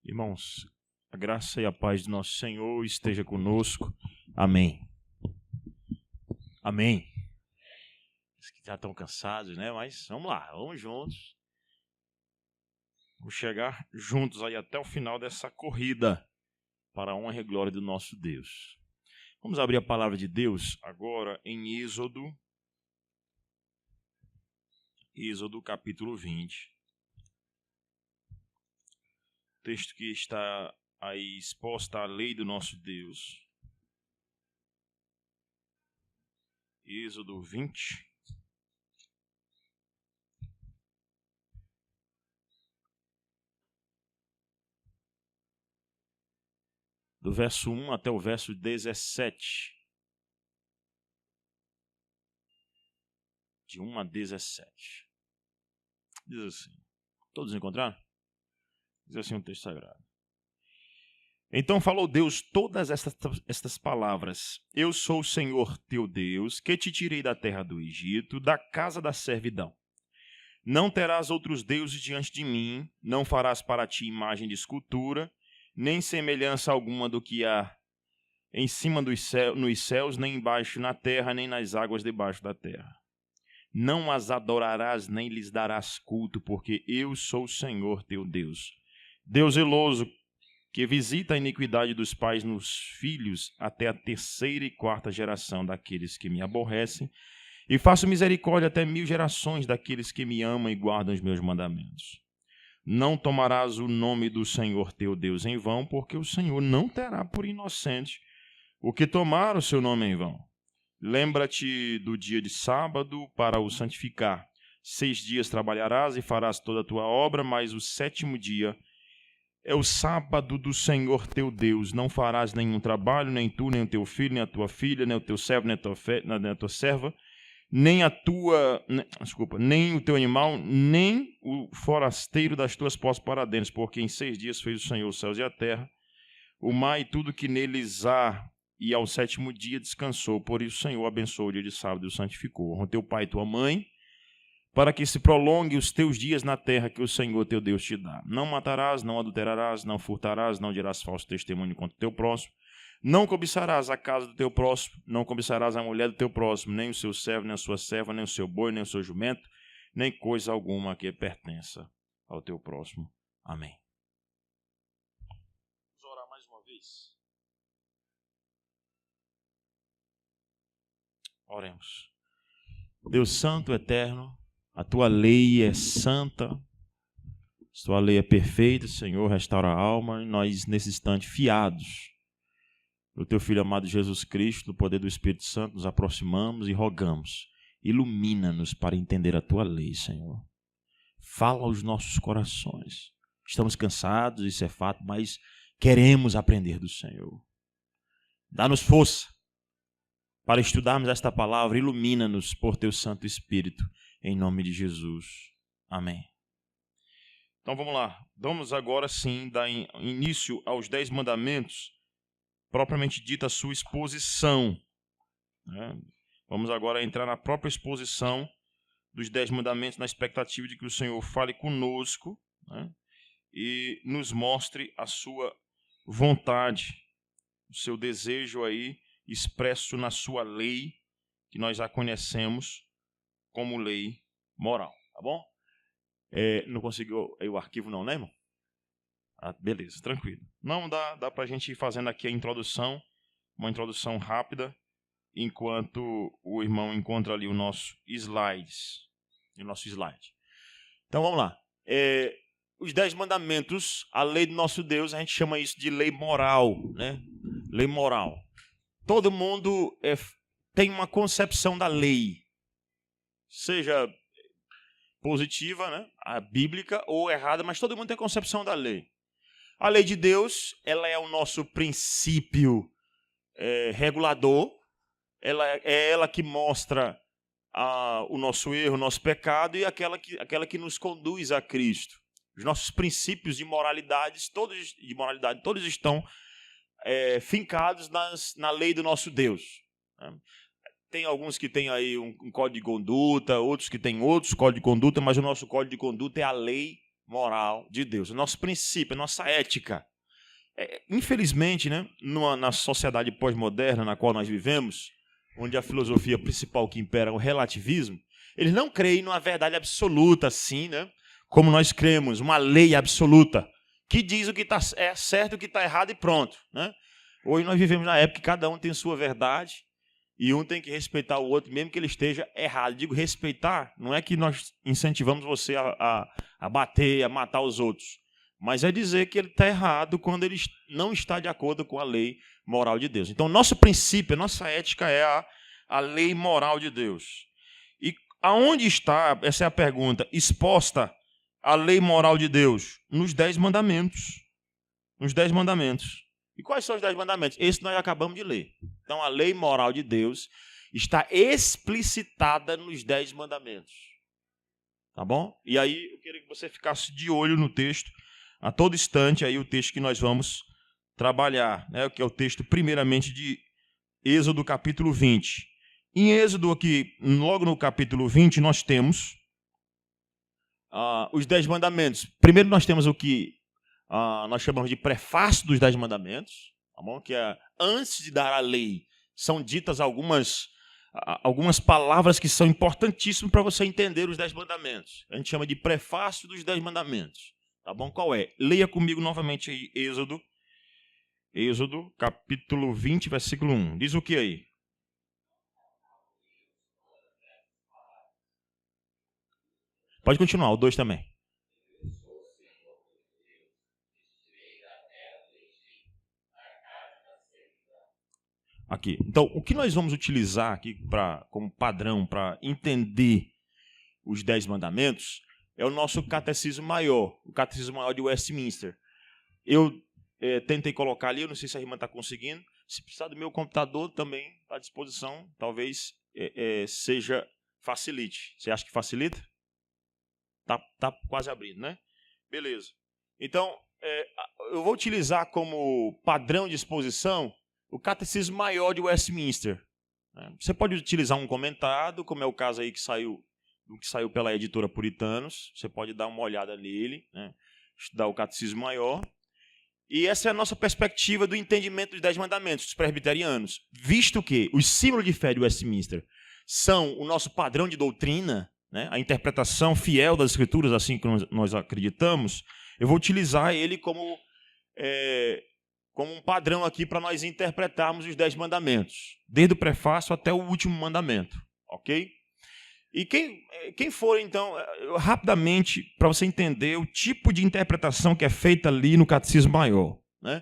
Irmãos, a graça e a paz do nosso Senhor esteja conosco. Amém. Amém. Os que já estão cansados, né? Mas vamos lá, vamos juntos. Vamos chegar juntos aí até o final dessa corrida para a honra e glória do nosso Deus. Vamos abrir a palavra de Deus agora em Êxodo capítulo 20. Texto que está aí exposta a lei do nosso Deus. Êxodo 20. Do verso 1 até o verso 17. De 1 a 17. Diz assim. Todos encontraram? Diz assim um texto sagrado. Então falou Deus todas estas palavras. Eu sou o Senhor teu Deus, que te tirei da terra do Egito, da casa da servidão. Não terás outros deuses diante de mim, não farás para ti imagem de escultura, nem semelhança alguma do que há em cima nos céus, nem embaixo na terra, nem nas águas debaixo da terra. Não as adorarás, nem lhes darás culto, porque eu sou o Senhor teu Deus. Deus zeloso, que visita a iniquidade dos pais nos filhos até a 3ª e 4ª geração daqueles que me aborrecem, e faço misericórdia até 1000 gerações daqueles que me amam e guardam os meus mandamentos. Não tomarás o nome do Senhor teu Deus em vão, porque o Senhor não terá por inocente o que tomar o seu nome em vão. Lembra-te do dia de sábado para o santificar. 6 dias trabalharás e farás toda a tua obra, mas o 7º dia é o sábado do Senhor teu Deus. Não farás nenhum trabalho, nem tu, nem o teu filho, nem a tua filha, nem o teu servo, nem a tua serva, nem o teu animal, nem o forasteiro das tuas posses para dentro, porque em 6 dias fez o Senhor os céus e a terra, o mar e tudo que neles há, e ao 7º dia descansou. Por isso o Senhor abençoou o dia de sábado e o santificou. Honra teu pai e tua mãe, para que se prolongue os teus dias na terra que o Senhor teu Deus te dá. Não matarás, não adulterarás, não furtarás, não dirás falso testemunho contra o teu próximo, não cobiçarás a casa do teu próximo, não cobiçarás a mulher do teu próximo, nem o seu servo, nem a sua serva, nem o seu boi, nem o seu jumento, nem coisa alguma que pertença ao teu próximo. Amém. Vamos orar mais uma vez. Oremos. Deus santo, eterno, a tua lei é santa, a tua lei é perfeita, Senhor, restaura a alma, e nós, nesse instante, fiados do teu Filho amado Jesus Cristo, do poder do Espírito Santo, nos aproximamos e rogamos, ilumina-nos para entender a tua lei, Senhor. Fala aos nossos corações. Estamos cansados, isso é fato, mas queremos aprender do Senhor. Dá-nos força para estudarmos esta palavra, ilumina-nos por teu Santo Espírito, em nome de Jesus. Amém. Então vamos lá, vamos agora sim dar início aos 10 mandamentos, propriamente dita a sua exposição. Vamos agora entrar na própria exposição dos 10 mandamentos, na expectativa de que o Senhor fale conosco, e nos mostre a sua vontade, o seu desejo aí, expresso na sua lei, que nós já conhecemos como lei moral, tá bom? Não conseguiu aí o arquivo não, né, irmão? Beleza, tranquilo. Não dá pra gente ir fazendo aqui a introdução, uma introdução rápida, enquanto o irmão encontra ali o nosso slide. Então vamos lá. Os 10 mandamentos, a lei do nosso Deus, a gente chama isso de lei moral, né? Lei moral. Todo mundo tem uma concepção da lei, seja positiva, né, a bíblica, ou errada, mas todo mundo tem a concepção da lei. A lei de Deus, ela é o nosso princípio regulador, é ela que mostra o nosso erro, o nosso pecado, e aquela que nos conduz a Cristo. Os nossos princípios de moralidade, todos estão fincados na lei do nosso Deus. Tem alguns que têm aí um código de conduta, outros que têm outros códigos de conduta, mas o nosso código de conduta é a lei moral de Deus, o nosso princípio, a nossa ética. Infelizmente, né, na sociedade pós-moderna na qual nós vivemos, onde a filosofia principal que impera é o relativismo, eles não creem numa verdade absoluta, assim, né, como nós cremos, uma lei absoluta, que diz o que é certo e o que está errado e pronto. Né? Hoje nós vivemos na época que cada um tem sua verdade e um tem que respeitar o outro, mesmo que ele esteja errado. Digo respeitar, não é que nós incentivamos você a bater, a matar os outros, mas é dizer que ele está errado quando ele não está de acordo com a lei moral de Deus. Então, nosso princípio, nossa ética é a lei moral de Deus. E aonde está, essa é a pergunta, exposta a lei moral de Deus? Nos 10 mandamentos. Nos 10 mandamentos. E quais são os 10 mandamentos? Esse nós acabamos de ler. Então, a lei moral de Deus está explicitada nos 10 mandamentos. Tá bom? E aí, eu queria que você ficasse de olho no texto, a todo instante, aí o texto que nós vamos trabalhar, né? Que é o texto, primeiramente, de Êxodo, capítulo 20. Em Êxodo, aqui, logo no capítulo 20, nós temos os 10 mandamentos. Primeiro, nós temos o que nós chamamos de prefácio dos 10 mandamentos, tá bom? Que é, antes de dar a lei, são ditas algumas palavras que são importantíssimas para você entender os 10 mandamentos. A gente chama de prefácio dos 10 mandamentos. Tá bom? Qual é? Leia comigo novamente aí, Êxodo, capítulo 20, versículo 1. Diz o que aí? Pode continuar, o 2 também. Aqui. Então, o que nós vamos utilizar aqui como padrão para entender os 10 mandamentos é o nosso catecismo maior, o catecismo maior de Westminster. Eu tentei colocar ali, eu não sei se a irmã está conseguindo. Se precisar do meu computador, também está à disposição. Talvez facilite. Você acha que facilita? Tá quase abrindo, né? Beleza. Então, eu vou utilizar como padrão de exposição o catecismo maior de Westminster. Você pode utilizar um comentado, como é o caso aí que saiu pela editora Puritanos. Você pode dar uma olhada nele, né? Estudar o catecismo maior. E essa é a nossa perspectiva do entendimento dos 10 mandamentos dos presbiterianos. Visto que os símbolos de fé de Westminster são o nosso padrão de doutrina, né? A interpretação fiel das Escrituras, assim como nós acreditamos, eu vou utilizar ele como um padrão aqui para nós interpretarmos os 10 mandamentos, desde o prefácio até o último mandamento, ok? E quem for, então, rapidamente, para você entender o tipo de interpretação que é feita ali no Catecismo Maior, né?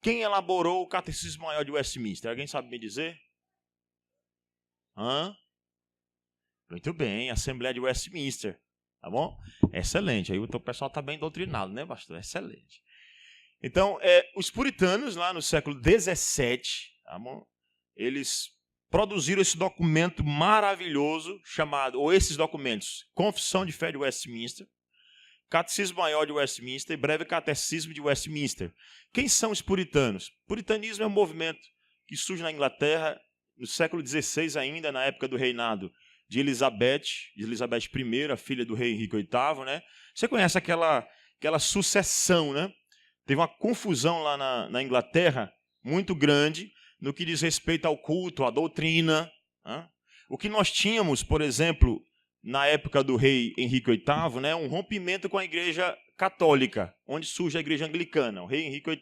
Quem elaborou o Catecismo Maior de Westminster? Alguém sabe me dizer? Muito bem, Assembleia de Westminster, tá bom? Excelente, aí o pessoal está bem doutrinado, né, pastor? Excelente. Então, os puritanos, lá no século XVII, tá bom? Eles produziram esse documento maravilhoso chamado, ou esses documentos, Confissão de Fé de Westminster, Catecismo Maior de Westminster e Breve Catecismo de Westminster. Quem são os puritanos? Puritanismo é um movimento que surge na Inglaterra no século XVI ainda, na época do reinado de Elizabeth I, a filha do rei Henrique VIII, né? Você conhece aquela sucessão, né? Teve uma confusão lá na Inglaterra muito grande no que diz respeito ao culto, à doutrina. Né? O que nós tínhamos, por exemplo, na época do rei Henrique VIII, né, um rompimento com a igreja católica, onde surge a igreja anglicana. O rei Henrique VIII,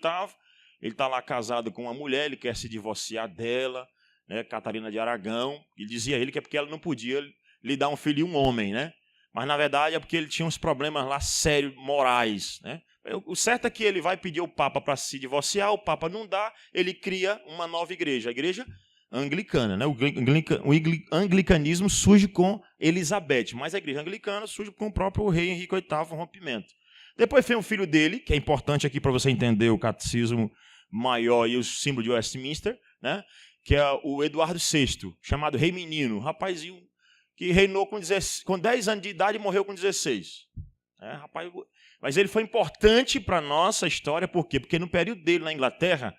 ele está lá casado com uma mulher, ele quer se divorciar dela, né, Catarina de Aragão, e dizia ele que é porque ela não podia lhe dar um filho e um homem, né? Mas, na verdade, é porque ele tinha uns problemas lá sérios, morais, né? O certo é que ele vai pedir ao Papa para se divorciar, o Papa não dá, ele cria uma nova igreja, a igreja anglicana. Né? O anglicanismo surge com Elizabeth, mas a igreja anglicana surge com o próprio rei Henrique VIII, o rompimento. Depois vem o filho dele, que é importante aqui para você entender o catecismo maior e o símbolo de Westminster, né? Que é o Eduardo VI, chamado Rei Menino, um rapazinho que reinou com 10 anos de idade e morreu com 16. Rapaz, mas ele foi importante para a nossa história, por quê? Porque no período dele na Inglaterra,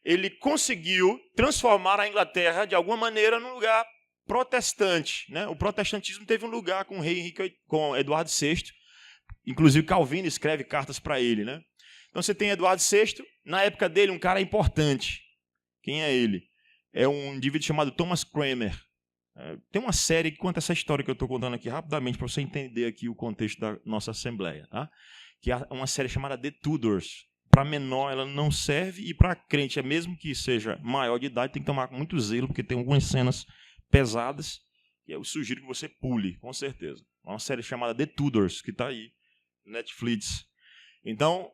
ele conseguiu transformar a Inglaterra, de alguma maneira, num lugar protestante. Né? O protestantismo teve um lugar com o rei Henrique, com Eduardo VI, inclusive Calvino escreve cartas para ele, né? Então você tem Eduardo VI, na época dele, um cara importante. Quem é ele? É um indivíduo chamado Thomas Cranmer. Tem uma série que conta essa história que eu estou contando aqui rapidamente para você entender aqui o contexto da nossa Assembleia. Tá? Que é uma série chamada The Tudors. Para menor ela não serve e para crente, mesmo que seja maior de idade, tem que tomar muito zelo, porque tem algumas cenas pesadas e eu sugiro que você pule, com certeza. É uma série chamada The Tudors, que está aí, Netflix. Então,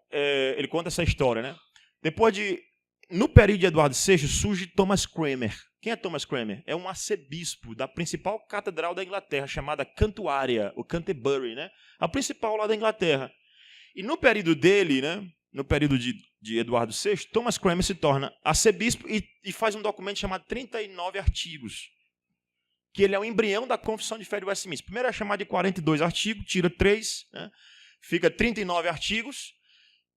ele conta essa história, né? No período de Eduardo VI, surge Thomas Cranmer. Quem é Thomas Cranmer? É um arcebispo da principal catedral da Inglaterra, chamada Cantuária, ou Canterbury, né? A principal lá da Inglaterra. E no período dele, né? No período de Eduardo VI, Thomas Cranmer se torna arcebispo e faz um documento chamado 39 artigos, que ele é o embrião da Confissão de Fé de Westminster. Primeiro é chamado de 42 artigos, tira 3, né? Fica 39 artigos,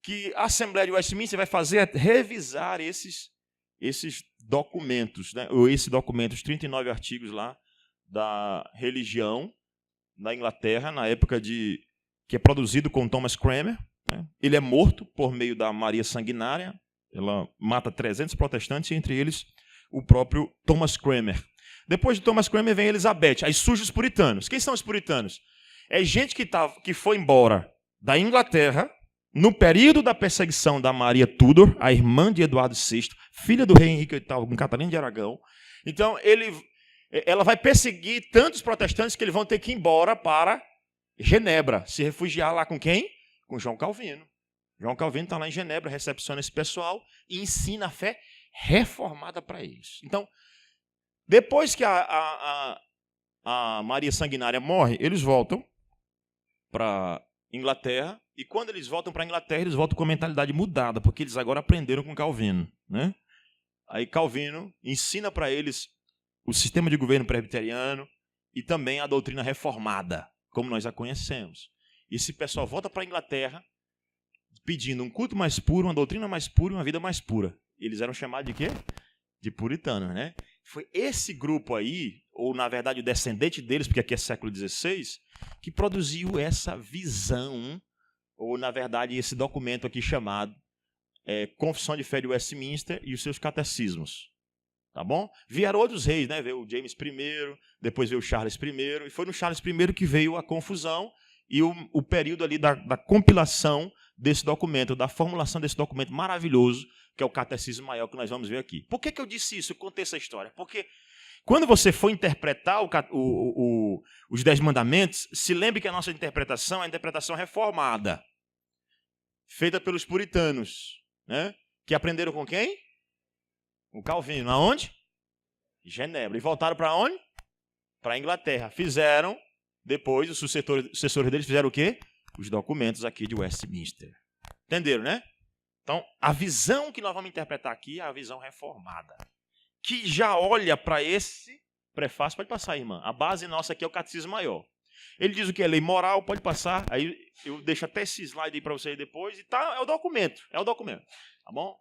que a Assembleia de Westminster vai fazer é revisar esses documentos, né? Ou esse documento, os 39 artigos lá da religião na Inglaterra, na época que é produzido com Thomas Cranmer. Né? Ele é morto por meio da Maria Sanguinária, ela mata 300 protestantes, entre eles o próprio Thomas Cranmer. Depois de Thomas Cranmer vem Elizabeth, aí surgem os puritanos. Quem são os puritanos? É gente que foi embora da Inglaterra no período da perseguição da Maria Tudor, a irmã de Eduardo VI, filha do rei Henrique VIII com Catarina de Aragão. Então, ela vai perseguir tantos protestantes que eles vão ter que ir embora para Genebra, se refugiar lá com quem? Com João Calvino. João Calvino está lá em Genebra, recepciona esse pessoal e ensina a fé reformada para eles. Então, depois que a Maria Sanguinária morre, eles voltam para Inglaterra, e quando eles voltam para a Inglaterra, eles voltam com a mentalidade mudada, porque eles agora aprenderam com Calvino. Né? Aí Calvino ensina para eles o sistema de governo presbiteriano e também a doutrina reformada, como nós a conhecemos. E esse pessoal volta para a Inglaterra pedindo um culto mais puro, uma doutrina mais pura e uma vida mais pura. Eles eram chamados de quê? De puritanos, né? Foi esse grupo aí, ou na verdade o descendente deles, porque aqui é século XVI, que produziu essa visão, ou na verdade esse documento aqui chamado Confissão de Fé de Westminster e os seus catecismos. Tá bom? Vieram outros reis, né? Veio o James I, depois veio o Charles I, e foi no Charles I que veio a confusão e o período ali da compilação desse documento, da formulação desse documento maravilhoso, que é o Catecismo Maior, que nós vamos ver aqui. Por que eu disse isso? Eu contei essa história. Porque quando você for interpretar os 10 mandamentos, se lembre que a nossa interpretação é a interpretação reformada, feita pelos puritanos, né? Que aprenderam com quem? Com Calvino. Aonde? Genebra. E voltaram para onde? Para a Inglaterra. Fizeram, depois, os sucessores deles fizeram o quê? Os documentos aqui de Westminster. Entenderam, né? Então, a visão que nós vamos interpretar aqui é a visão reformada, que já olha para esse prefácio. Pode passar, irmã. A base nossa aqui é o Catecismo Maior. Ele diz o que é lei moral, pode passar. Aí eu deixo até esse slide aí para vocês depois. E tá, é o documento. Tá bom?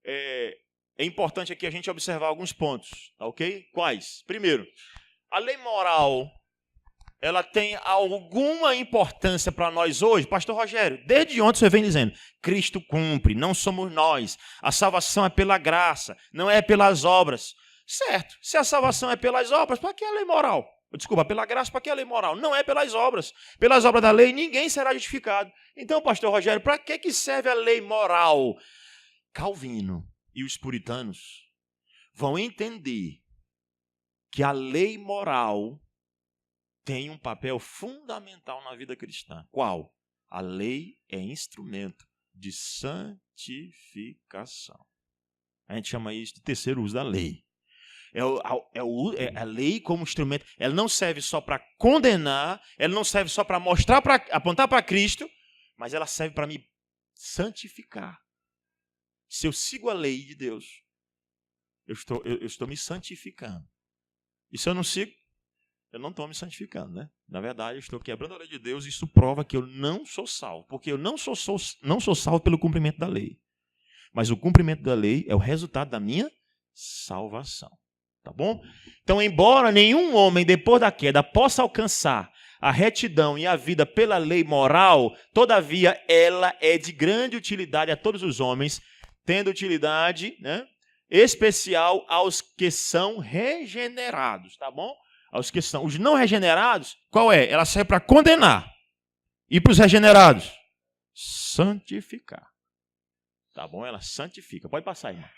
É importante aqui a gente observar alguns pontos, tá ok? Quais? Primeiro, a lei moral, ela tem alguma importância para nós hoje? Pastor Rogério, desde ontem você vem dizendo, Cristo cumpre, não somos nós. A salvação é pela graça, não é pelas obras. Certo, se a salvação é pelas obras, para que a lei moral? Desculpa, pela graça, para que a lei moral? Não é pelas obras. Pelas obras da lei, ninguém será justificado. Então, pastor Rogério, para que serve a lei moral? Calvino e os puritanos vão entender que a lei moral tem um papel fundamental na vida cristã. Qual? A lei é instrumento de santificação. A gente chama isso de terceiro uso da lei. É a lei como instrumento. Ela não serve só para condenar, ela não serve só para mostrar, para apontar para Cristo, mas ela serve para me santificar. Se eu sigo a lei de Deus, eu estou me santificando. E se eu não sigo, eu não estou me santificando, né? Na verdade, eu estou quebrando a lei de Deus e isso prova que eu não sou salvo. Porque eu não sou salvo pelo cumprimento da lei. Mas o cumprimento da lei é o resultado da minha salvação. Tá bom? Então, embora nenhum homem, depois da queda, possa alcançar a retidão e a vida pela lei moral, todavia ela é de grande utilidade a todos os homens, tendo utilidade, né, especial aos que são regenerados, tá bom? Aos que são. Os não regenerados, qual é? Ela serve para condenar. E para os regenerados? Santificar. Tá bom? Ela santifica. Pode passar, irmão.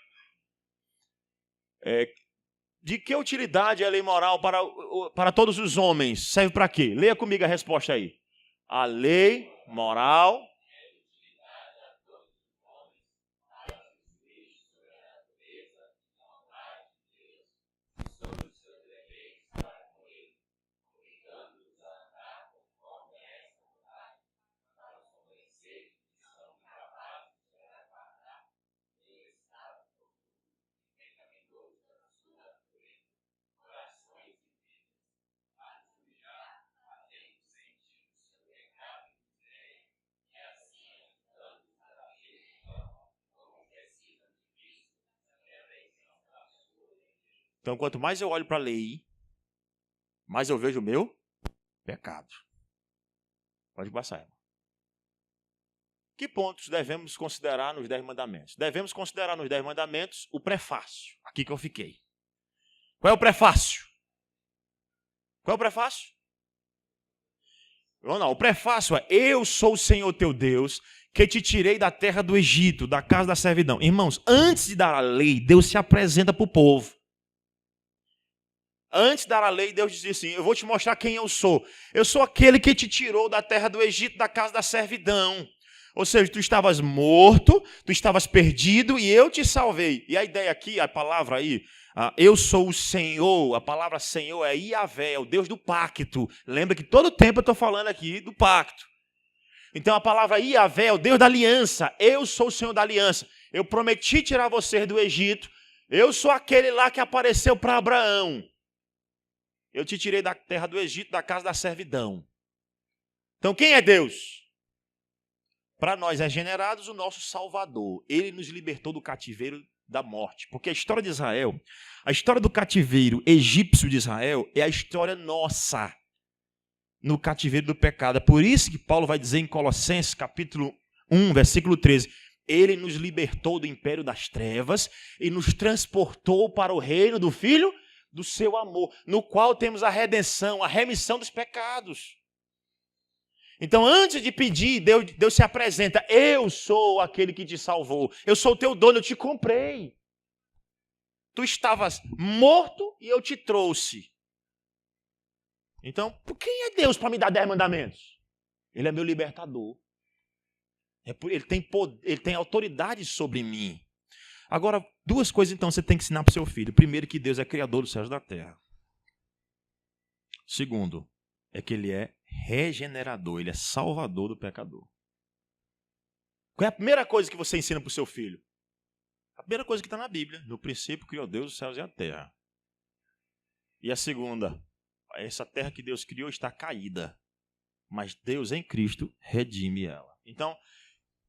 De que utilidade é a lei moral para todos os homens? Serve para quê? Leia comigo a resposta aí. A lei moral. Então, quanto mais eu olho para a lei, mais eu vejo o meu pecado. Pode passar, irmão. Que pontos devemos considerar nos 10 mandamentos? Devemos considerar nos 10 mandamentos o prefácio. Aqui que eu fiquei. Qual é o prefácio? Qual é o prefácio? Não, o prefácio é: eu sou o Senhor teu Deus, que te tirei da terra do Egito, da casa da servidão. Irmãos, antes de dar a lei, Deus se apresenta para o povo. Antes de dar a lei, Deus dizia assim: eu vou te mostrar quem eu sou. Eu sou aquele que te tirou da terra do Egito, da casa da servidão. Ou seja, tu estavas morto, tu estavas perdido e eu te salvei. E a ideia aqui, a palavra aí, eu sou o Senhor, a palavra Senhor é Iavé, é o Deus do pacto. Lembra que todo tempo eu estou falando aqui do pacto. Então a palavra Iavé é o Deus da aliança. Eu sou o Senhor da aliança. Eu prometi tirar vocês do Egito. Eu sou aquele lá que apareceu para Abraão. Eu te tirei da terra do Egito, da casa da servidão. Então quem é Deus? Para nós regenerados, o nosso Salvador. Ele nos libertou do cativeiro da morte. Porque a história de Israel, a história do cativeiro egípcio de Israel é a história nossa no cativeiro do pecado. É por isso que Paulo vai dizer em Colossenses capítulo 1, versículo 13, ele nos libertou do império das trevas e nos transportou para o reino do Filho do seu amor, no qual temos a redenção, a remissão dos pecados. Então, antes de pedir, Deus se apresenta: eu sou aquele que te salvou, eu sou o teu dono, eu te comprei. Tu estavas morto e eu te trouxe. Então, por quem é Deus para me dar 10 mandamentos? Ele é meu libertador. Ele tem autoridade sobre mim. Agora, 2 coisas então você tem que ensinar para o seu filho. Primeiro, que Deus é criador dos céus e da terra. Segundo, é que ele é regenerador, ele é salvador do pecador. Qual é a primeira coisa que você ensina para o seu filho? A primeira coisa que está na Bíblia: no princípio criou Deus os céus e a terra. E a segunda: essa terra que Deus criou está caída, mas Deus em Cristo redime ela. Então,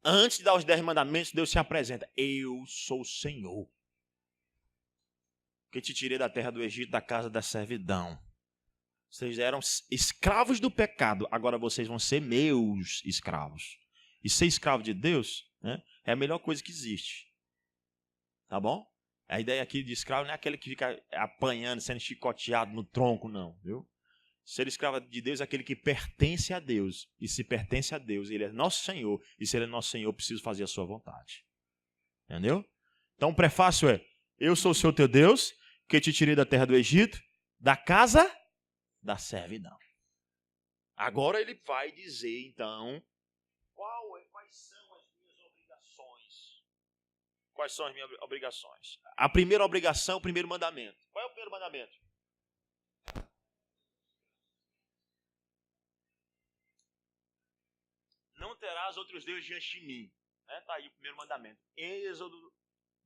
antes de dar os 10 mandamentos, Deus se apresenta: eu sou o Senhor, que te tirei da terra do Egito, da casa da servidão. Vocês eram escravos do pecado, agora vocês vão ser meus escravos. E ser escravo de Deus, né, é a melhor coisa que existe. Tá bom? A ideia aqui de escravo não é aquele que fica apanhando, sendo chicoteado no tronco, não. Viu? Ser escravo de Deus é aquele que pertence a Deus. E se pertence a Deus, ele é nosso Senhor. E se ele é nosso Senhor, eu preciso fazer a sua vontade. Entendeu? Então o prefácio é: eu sou o Senhor teu Deus, que te tirei da terra do Egito, da casa da servidão. Agora ele vai dizer, então, quais são as minhas obrigações. Quais são as minhas obrigações? A primeira obrigação, o primeiro mandamento. Qual é o primeiro mandamento? Não terás outros deuses diante de mim. Está aí o primeiro mandamento. Êxodo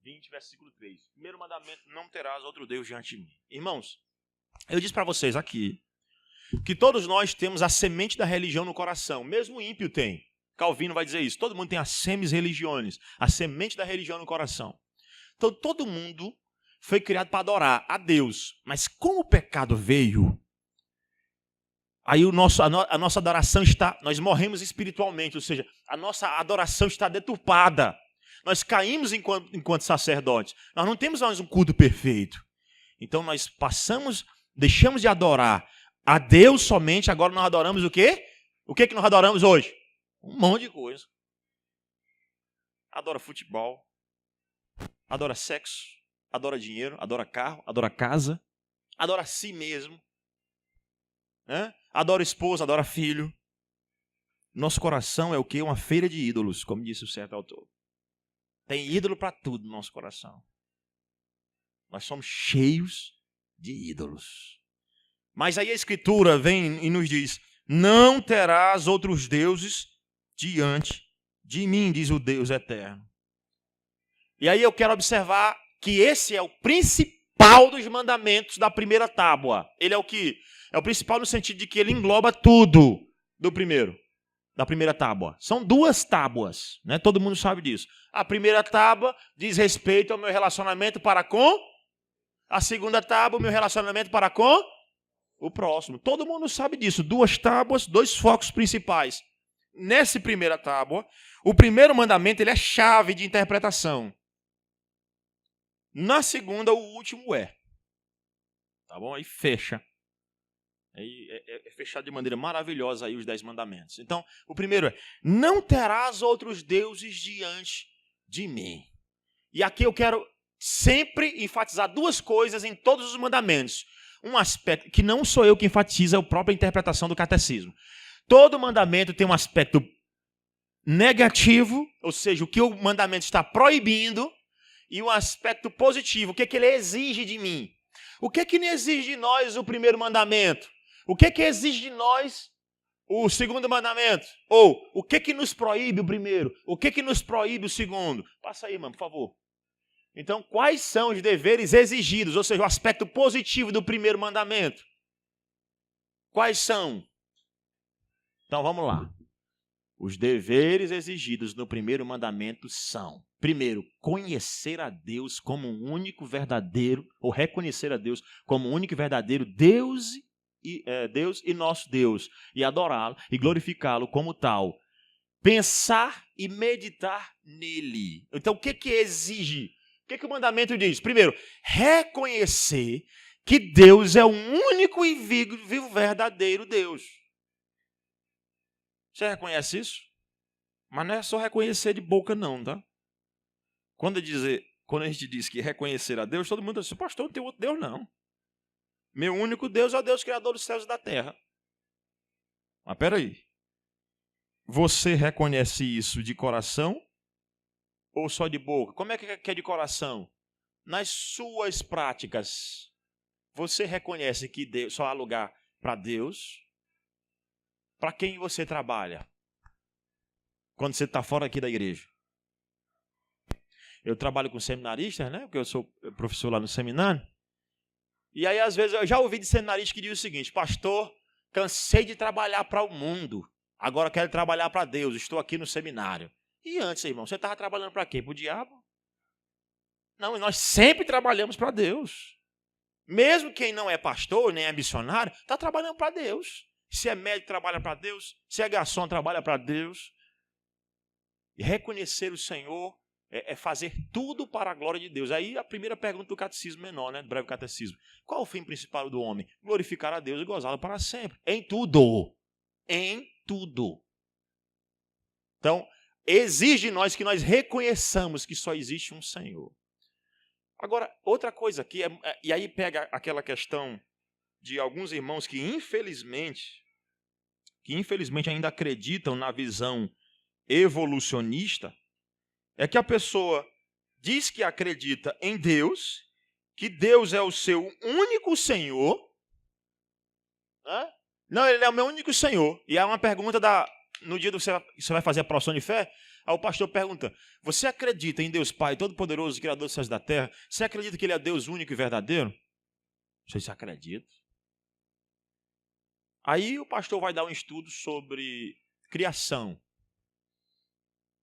20, versículo 3. Primeiro mandamento: não terás outro Deus diante de mim. Irmãos, eu disse para vocês aqui que todos nós temos a semente da religião no coração. Mesmo o ímpio tem. Calvino vai dizer isso. Todo mundo tem a semes religiones, a semente da religião no coração. Então todo mundo foi criado para adorar a Deus. Mas como o pecado veio, Aí a nossa adoração está... Nós morremos espiritualmente, ou seja, a nossa adoração está deturpada. Nós caímos enquanto sacerdotes. Nós não temos mais um culto perfeito. Então nós deixamos de adorar a Deus somente, agora nós adoramos o quê? O que nós adoramos hoje? Um monte de coisa. Adora futebol, adora sexo, adora dinheiro, adora carro, adora casa, adora a si mesmo, né? Adora esposa, adora filho. Nosso coração é o quê? Uma feira de ídolos, como disse o certo autor. Tem ídolo para tudo no nosso coração. Nós somos cheios de ídolos. Mas aí a Escritura vem e nos diz: não terás outros deuses diante de mim, diz o Deus eterno. E aí eu quero observar que esse é o principal dos mandamentos da primeira tábua. Ele é o que? É o principal no sentido de que ele engloba tudo da primeira tábua. São 2 tábuas, né? Todo mundo sabe disso. A primeira tábua diz respeito ao meu relacionamento para com. A segunda tábua, o meu relacionamento para com o próximo. Todo mundo sabe disso. 2 tábuas, 2 focos principais. Nessa primeira tábua, o primeiro mandamento ele é chave de interpretação. Na segunda, o último é. Tá bom? Aí fecha. Aí é fechado de maneira maravilhosa aí os 10 mandamentos. Então, o primeiro é: não terás outros deuses diante de mim. E aqui eu quero sempre enfatizar 2 coisas em todos os mandamentos. Um aspecto que não sou eu que enfatiza, é a própria interpretação do catecismo. Todo mandamento tem um aspecto negativo, ou seja, o que o mandamento está proibindo, e um aspecto positivo, o que ele exige de mim. O que não exige de nós o primeiro mandamento? O que exige de nós o segundo mandamento? Ou o que nos proíbe o primeiro? O que nos proíbe o segundo? Passa aí, mano, por favor. Então, quais são os deveres exigidos, ou seja, o aspecto positivo do primeiro mandamento? Quais são? Então, vamos lá. Os deveres exigidos no primeiro mandamento são: primeiro, conhecer a Deus como um único verdadeiro, ou reconhecer a Deus como um único verdadeiro Deus e nosso Deus, e adorá-lo e glorificá-lo como tal. Pensar e meditar nele. Então, o que exige? O que o mandamento diz? Primeiro, reconhecer que Deus é o único e vivo verdadeiro Deus. Você reconhece isso? Mas não é só reconhecer de boca não, tá? Quando a gente diz que reconhecer a Deus, todo mundo diz: pastor, não tem outro Deus não. Meu único Deus é o Deus criador dos céus e da terra. Mas peraí. Você reconhece isso de coração ou só de boca? Como é que é de coração? Nas suas práticas, você reconhece que Deus, só há lugar para Deus? Para quem você trabalha? Quando você está fora aqui da igreja. Eu trabalho com seminaristas, né? Porque eu sou professor lá no seminário. E aí, às vezes, eu já ouvi de seminarista que diz o seguinte: pastor, cansei de trabalhar para o mundo. Agora quero trabalhar para Deus. Estou aqui no seminário. E antes, irmão, você estava trabalhando para quê? Para o diabo? Não, nós sempre trabalhamos para Deus. Mesmo quem não é pastor, nem é missionário, está trabalhando para Deus. Se é médico, trabalha para Deus. Se é garçom, trabalha para Deus. E reconhecer o Senhor é fazer tudo para a glória de Deus. Aí a primeira pergunta do catecismo menor, né, do breve catecismo: qual o fim principal do homem? Glorificar a Deus e gozá-lo para sempre. Em tudo. Em tudo. Então, exige de nós que nós reconheçamos que só existe um Senhor. Agora, outra coisa aqui, e aí pega aquela questão de alguns irmãos que infelizmente ainda acreditam na visão evolucionista, é que a pessoa diz que acredita em Deus, que Deus é o seu único Senhor. Não, ele é o meu único Senhor. E há uma pergunta no dia que você vai fazer a profissão de fé, aí o pastor pergunta: você acredita em Deus Pai Todo-Poderoso, Criador dos céus e da terra? Você acredita que Ele é Deus único e verdadeiro? Você acredita? Aí o pastor vai dar um estudo sobre criação.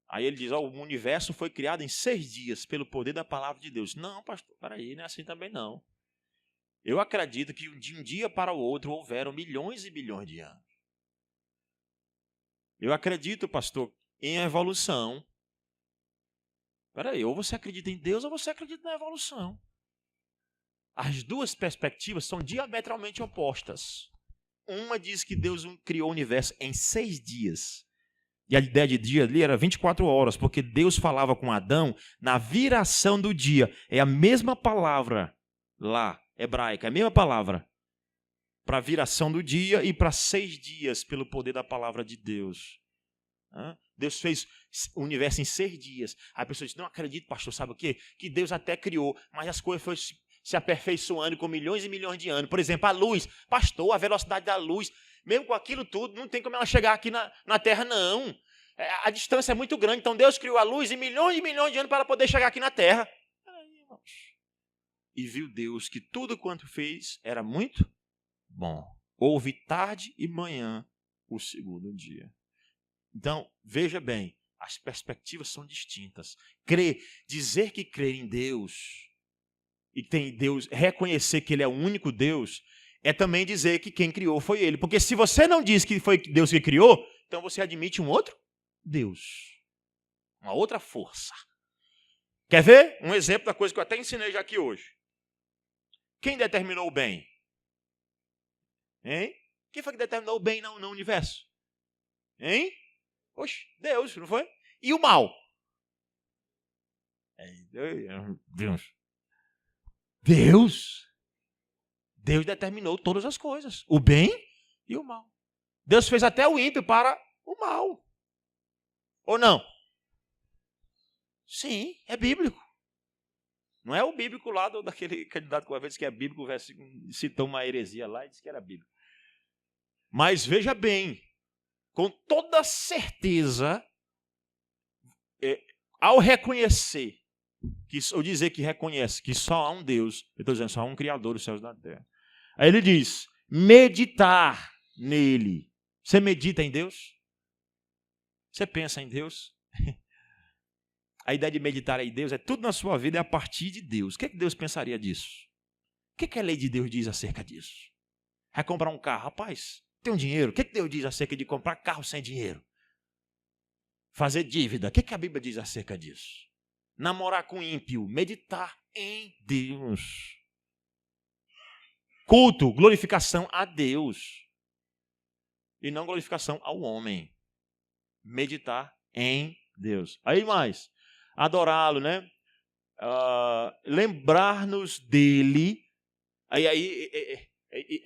Aí ele diz: o universo foi criado em 6 dias pelo poder da palavra de Deus. Não, pastor, peraí, não é assim também não. Eu acredito que de um dia para o outro houveram milhões e bilhões de anos. Eu acredito, pastor, em evolução. Peraí, ou você acredita em Deus ou você acredita na evolução. As duas perspectivas são diametralmente opostas. Uma diz que Deus criou o universo em 6 dias. E a ideia de dia ali era 24 horas, porque Deus falava com Adão na viração do dia. É a mesma palavra lá, hebraica, é a mesma palavra. Para a viração do dia e para 6 dias, pelo poder da palavra de Deus. Deus fez o universo em 6 dias. Aí a pessoa diz, não acredito, pastor, sabe o quê? Que Deus até criou, mas as coisas foram se aperfeiçoando com milhões e milhões de anos. Por exemplo, a luz. Pastor, a velocidade da luz, mesmo com aquilo tudo, não tem como ela chegar aqui na Terra, não. A distância é muito grande. Então Deus criou a luz em milhões e milhões de anos para ela poder chegar aqui na Terra. E viu Deus que tudo quanto fez era muito bom. Houve tarde e manhã o segundo dia. Então, veja bem, as perspectivas são distintas. Dizer que crer em Deus e tem Deus, reconhecer que Ele é o único Deus, é também dizer que quem criou foi Ele. Porque se você não diz que foi Deus que criou, então você admite um outro Deus. Uma outra força. Quer ver? Um exemplo da coisa que eu até ensinei já aqui hoje. Quem determinou o bem? Hein? Quem foi que determinou o bem no universo? Hein? Oxe, Deus, não foi? E o mal? Deus. Deus determinou todas as coisas. O bem e o mal. Deus fez até o ímpio para o mal. Ou não? Sim, é bíblico. Não é o bíblico lá daquele candidato que uma vez que é bíblico, citou uma heresia lá e disse que era bíblico. Mas veja bem, com toda certeza, ao reconhecer, ou dizer que reconhece que só há um Deus, eu estou dizendo só há um Criador dos céus e da terra. Aí ele diz, meditar nele. Você medita em Deus? Você pensa em Deus? A ideia de meditar em Deus é tudo na sua vida é a partir de Deus. O que é que Deus pensaria disso? O que é que a lei de Deus diz acerca disso? É comprar um carro. Rapaz, tem um dinheiro. O que é que Deus diz acerca de comprar carro sem dinheiro? Fazer dívida. O que é que a Bíblia diz acerca disso? Namorar com ímpio. Meditar em Deus. Culto, glorificação a Deus. E não glorificação ao homem. Meditar em Deus. Aí mais. Adorá-lo, né? Lembrar-nos dele.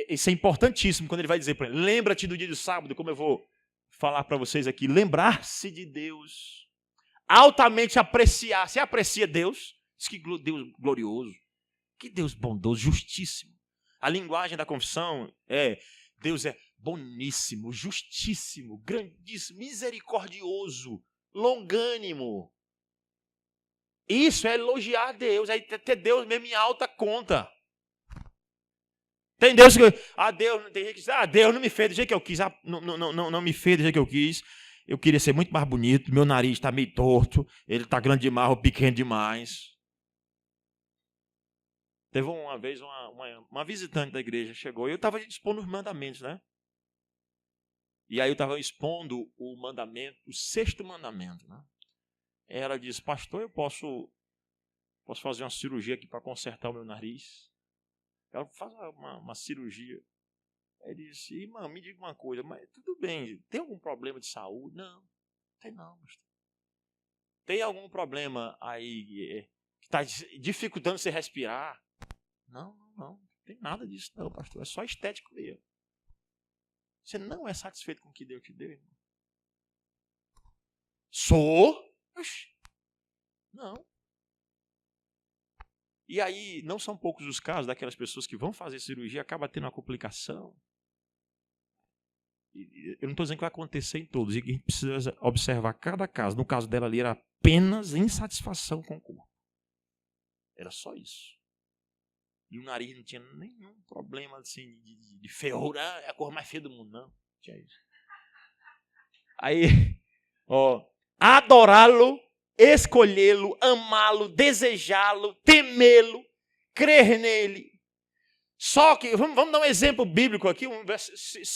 Isso é importantíssimo quando ele vai dizer para ele, lembra-te do dia do sábado, como eu vou falar para vocês aqui. Lembrar-se de Deus. Altamente apreciar. Você aprecia Deus? Diz que Deus glorioso. Que Deus bondoso, justíssimo. A linguagem da confissão é, Deus é boníssimo, justíssimo, grandíssimo, misericordioso, longânimo. Isso é elogiar a Deus, é ter Deus mesmo em alta conta. Tem Deus que... tem gente que diz, Deus não me fez do jeito que eu quis. Não me fez do jeito que eu quis. Eu queria ser muito mais bonito, meu nariz está meio torto, ele está grande demais ou pequeno demais. Teve uma vez uma visitante da igreja chegou e eu estava expondo os mandamentos, né? E aí eu estava expondo o mandamento, o 6º mandamento, né? Ela disse, pastor, eu posso fazer uma cirurgia aqui para consertar o meu nariz? Ela faz uma cirurgia. Aí disse, irmã, me diga uma coisa, mas tudo bem, tem algum problema de saúde? Não, tem não, pastor. Tem algum problema aí que está dificultando você respirar? Não tem nada disso não, pastor, é só estético mesmo. Você não é satisfeito com o que Deus te deu, irmão? Sou? Não. E aí, não são poucos os casos daquelas pessoas que vão fazer cirurgia e acabam tendo uma complicação. Eu não estou dizendo que vai acontecer em todos, e a gente precisa observar cada caso. No caso dela ali, era apenas insatisfação com o corpo. Era só isso. E o nariz não tinha nenhum problema assim, de ferrura. É a cor mais feia do mundo, não. Tinha isso. Aí, adorá-lo, escolhê-lo, amá-lo, desejá-lo, temê-lo, crer nele, Só que, vamos dar um exemplo bíblico aqui,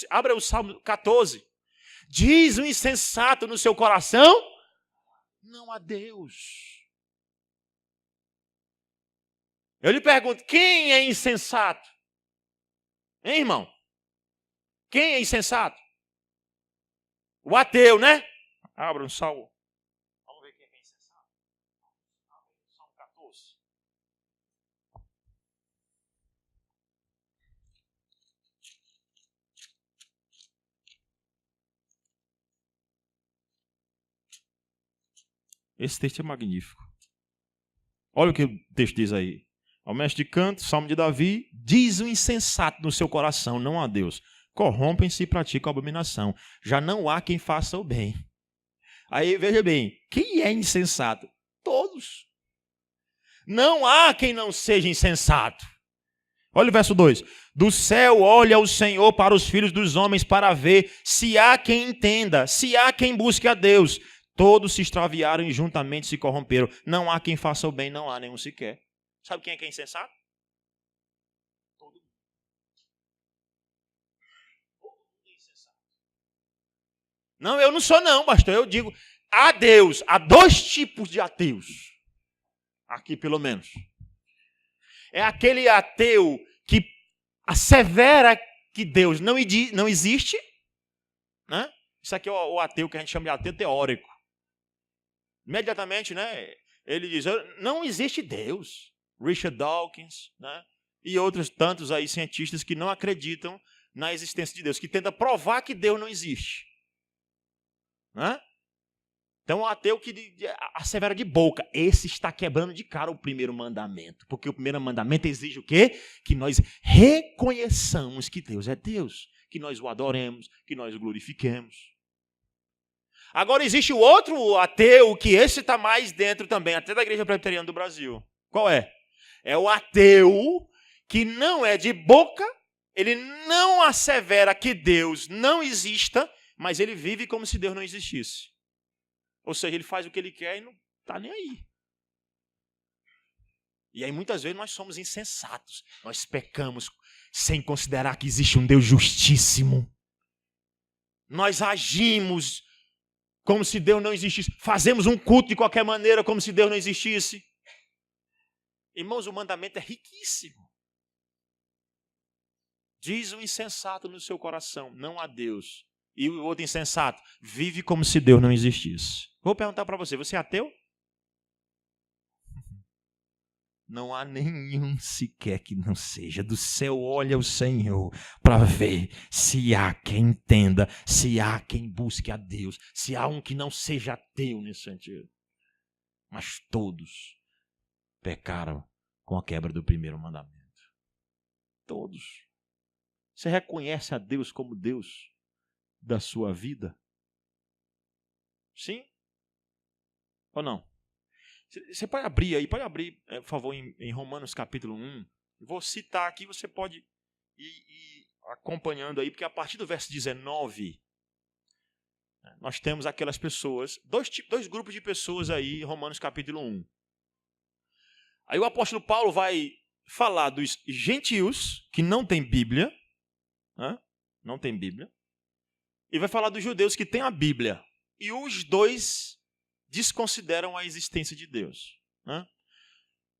abra o Salmo 14. Diz o insensato no seu coração, não há Deus. Eu lhe pergunto, quem é insensato? Hein, irmão? Quem é insensato? O ateu, né? Abra um Salmo. Vamos ver quem é insensato. Salmo 14. Esse texto é magnífico. Olha o que o texto diz aí. Ao mestre de canto, Salmo de Davi, diz o insensato no seu coração, não há Deus. Corrompem-se e praticam a abominação. Já não há quem faça o bem. Aí, veja bem, quem é insensato? Todos. Não há quem não seja insensato. Olha o verso 2. Do céu olha o Senhor para os filhos dos homens para ver se há quem entenda, se há quem busque a Deus. Todos se extraviaram e juntamente se corromperam. Não há quem faça o bem, não há nenhum sequer. Sabe quem é insensato? Todo mundo. Todo mundo é insensato. Não, eu não sou não, pastor. Eu digo, há Deus. Há dois tipos de ateus. Aqui, pelo menos. É aquele ateu que assevera que Deus não existe. Né? Isso aqui é o ateu que a gente chama de ateu teórico. Imediatamente, né, ele diz, não existe Deus. Richard Dawkins, né, e outros tantos aí cientistas que não acreditam na existência de Deus, que tentam provar que Deus não existe. Né? Então, o ateu que assevera de boca, esse está quebrando de cara o primeiro mandamento. Porque o primeiro mandamento exige o quê? Que nós reconheçamos que Deus é Deus, que nós o adoremos, que nós o glorifiquemos. Agora existe o outro ateu, que esse está mais dentro também, até da Igreja Presbiteriana do Brasil. Qual é? É o ateu que não é de boca, ele não assevera que Deus não exista, mas ele vive como se Deus não existisse. Ou seja, ele faz o que ele quer e não está nem aí. E aí muitas vezes nós somos insensatos. Nós pecamos sem considerar que existe um Deus justíssimo. Nós agimos como se Deus não existisse. Fazemos um culto de qualquer maneira como se Deus não existisse. Irmãos, o mandamento é riquíssimo. Diz o insensato no seu coração, não há Deus. E o outro insensato, vive como se Deus não existisse. Vou perguntar para você, você é ateu? Não há nenhum sequer que não seja. Do céu olha o Senhor para ver se há quem entenda, se há quem busque a Deus, se há um que não seja ateu nesse sentido. Mas todos pecaram com a quebra do primeiro mandamento. Todos. Você reconhece a Deus como Deus da sua vida? Sim? Ou não? Você pode abrir, por favor, em Romanos capítulo 1. Vou citar aqui, você pode ir acompanhando aí, porque a partir do verso 19, nós temos aquelas pessoas, dois grupos de pessoas aí em Romanos capítulo 1. Aí o apóstolo Paulo vai falar dos gentios, que não tem Bíblia, né? Não tem Bíblia, e vai falar dos judeus que têm a Bíblia. E os dois desconsideram a existência de Deus. Né?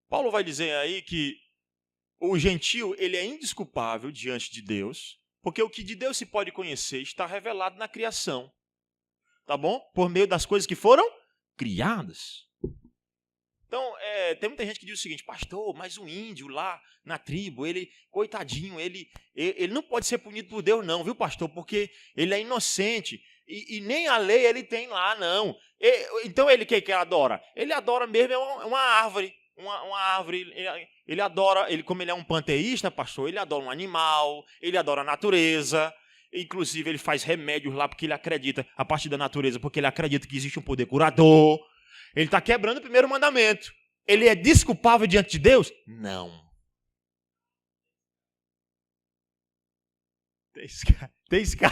Paulo vai dizer aí que o gentio ele é indesculpável diante de Deus, porque o que de Deus se pode conhecer está revelado na criação. Tá bom? Por meio das coisas que foram criadas. Então, tem muita gente que diz o seguinte, pastor, mas o índio lá na tribo, ele, coitadinho, ele não pode ser punido por Deus não, viu, pastor? Porque ele é inocente. E nem a lei ele tem lá, não. Então ele que adora? Ele adora mesmo uma árvore. Uma árvore. Ele adora, como ele é um panteísta, pastor, ele adora um animal, ele adora a natureza. Inclusive ele faz remédios lá porque ele acredita, a partir da natureza, porque ele acredita que existe um poder curador. Ele está quebrando o primeiro mandamento. Ele é desculpável diante de Deus? Não. Tem Sky.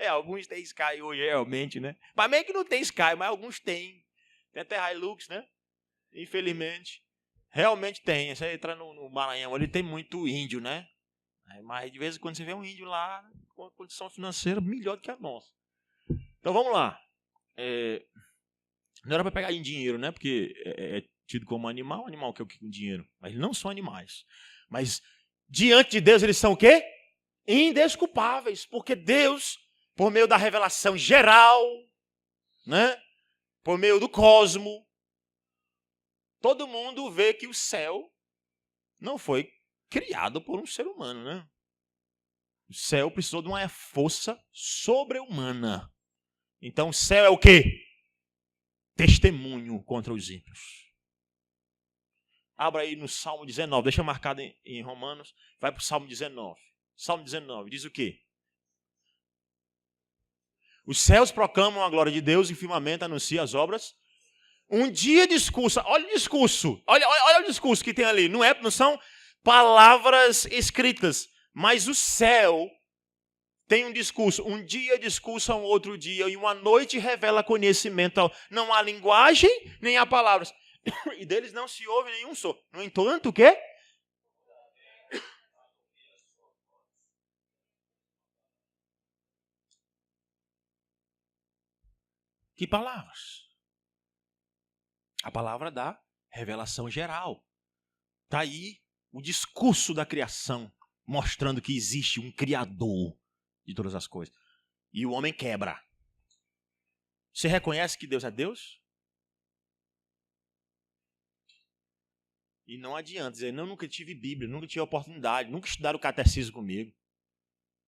Alguns têm Sky hoje, realmente, né? Mas meio que não tem Sky, mas alguns têm. Tem até Hilux, né? Infelizmente. Realmente tem. Você entra no Maranhão, ele tem muito índio, né? Mas de vez em quando você vê um índio lá com uma condição financeira melhor do que a nossa. Então vamos lá. Não era para pegar em dinheiro, né? Porque é tido como animal que é o que com dinheiro. Mas eles não são animais. Mas diante de Deus eles são o quê? Indesculpáveis. Porque Deus, por meio da revelação geral, né? Por meio do cosmo, todo mundo vê que o céu não foi criado por um ser humano, né? O céu precisou de uma força sobre-humana. Então o céu é o quê? Testemunho contra os ímpios. Abra aí no Salmo 19, deixa marcado em Romanos, vai para o Salmo 19. Salmo 19 diz o quê? Os céus proclamam a glória de Deus e o firmamento anuncia as obras. Um dia discurso, olha o discurso, olha o discurso que tem ali. Não são palavras escritas, mas o céu tem um discurso. Um dia discursa um outro dia e uma noite revela conhecimento. Não há linguagem, nem há palavras. E deles não se ouve nenhum som. No entanto, o quê? Que palavras? A palavra da revelação geral. Está aí o discurso da criação, mostrando que existe um Criador de todas as coisas. E o homem quebra. Você reconhece que Deus é Deus? E não adianta dizer, não, nunca tive Bíblia, nunca tive oportunidade, nunca estudaram o catecismo comigo.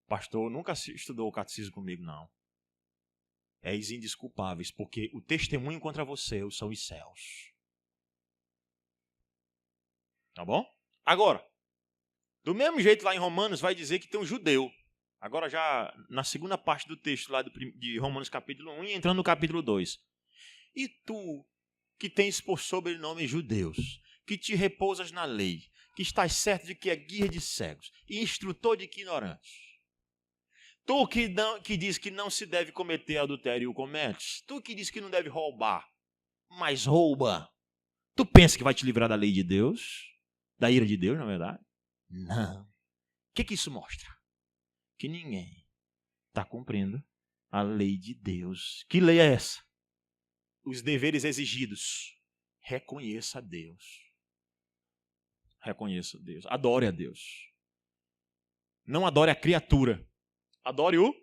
Pastor, nunca estudou o catecismo comigo, não. És indesculpáveis, porque o testemunho contra você são os céus. Tá bom? Agora, do mesmo jeito lá em Romanos vai dizer que tem um judeu. Agora já na segunda parte do texto lá de Romanos capítulo 1 e entrando no capítulo 2. E tu, que tens por sobrenome judeus, que te repousas na lei, que estás certo de que é guia de cegos e instrutor de ignorantes. Tu que diz que não se deve cometer adultério e o cometes. Tu que diz que não deve roubar, mas rouba. Tu pensa que vai te livrar da lei de Deus? Da ira de Deus, na verdade? Não. O que isso mostra? Que ninguém está cumprindo a lei de Deus. Que lei é essa? Os deveres exigidos. Reconheça a Deus. Reconheça a Deus. Adore a Deus. Não adore a criatura. Adore o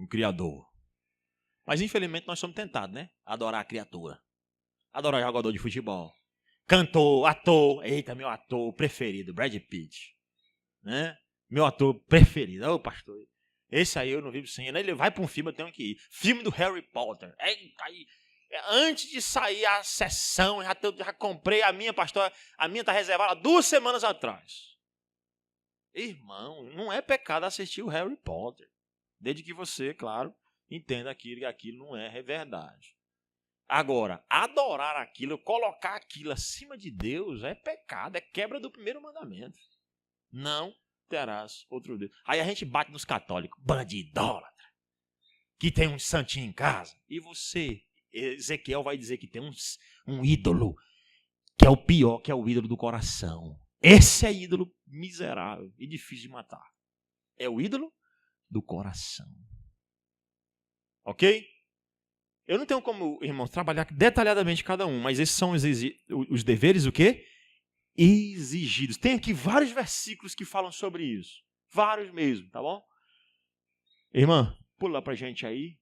Criador. Mas infelizmente nós somos tentados, né? Adorar a criatura. Adorar jogador de futebol. Cantor, ator. Eita, meu ator preferido, Brad Pitt. Né? Meu ator preferido. Ô, pastor. Esse aí eu não vivo sem ele. Ele vai para um filme, eu tenho que ir. Filme do Harry Potter. Eita, aí. Antes de sair a sessão, já comprei a minha, pastor. A minha está reservada 2 semanas atrás. Irmão, não é pecado assistir o Harry Potter. Desde que você, claro, entenda que aquilo não é verdade. Agora, adorar aquilo, colocar aquilo acima de Deus é pecado, é quebra do primeiro mandamento. Não terás outro Deus. Aí a gente bate nos católicos, bandidólatra, que tem um santinho em casa. E você, Ezequiel vai dizer que tem um ídolo, que é o pior, que é o ídolo do coração. Esse é ídolo miserável e difícil de matar. É o ídolo do coração. Ok? Eu não tenho como, irmãos, trabalhar detalhadamente cada um, mas esses são os deveres, o quê? Exigidos. Tem aqui vários versículos que falam sobre isso. Vários mesmo, tá bom? Irmã, pula pra gente aí.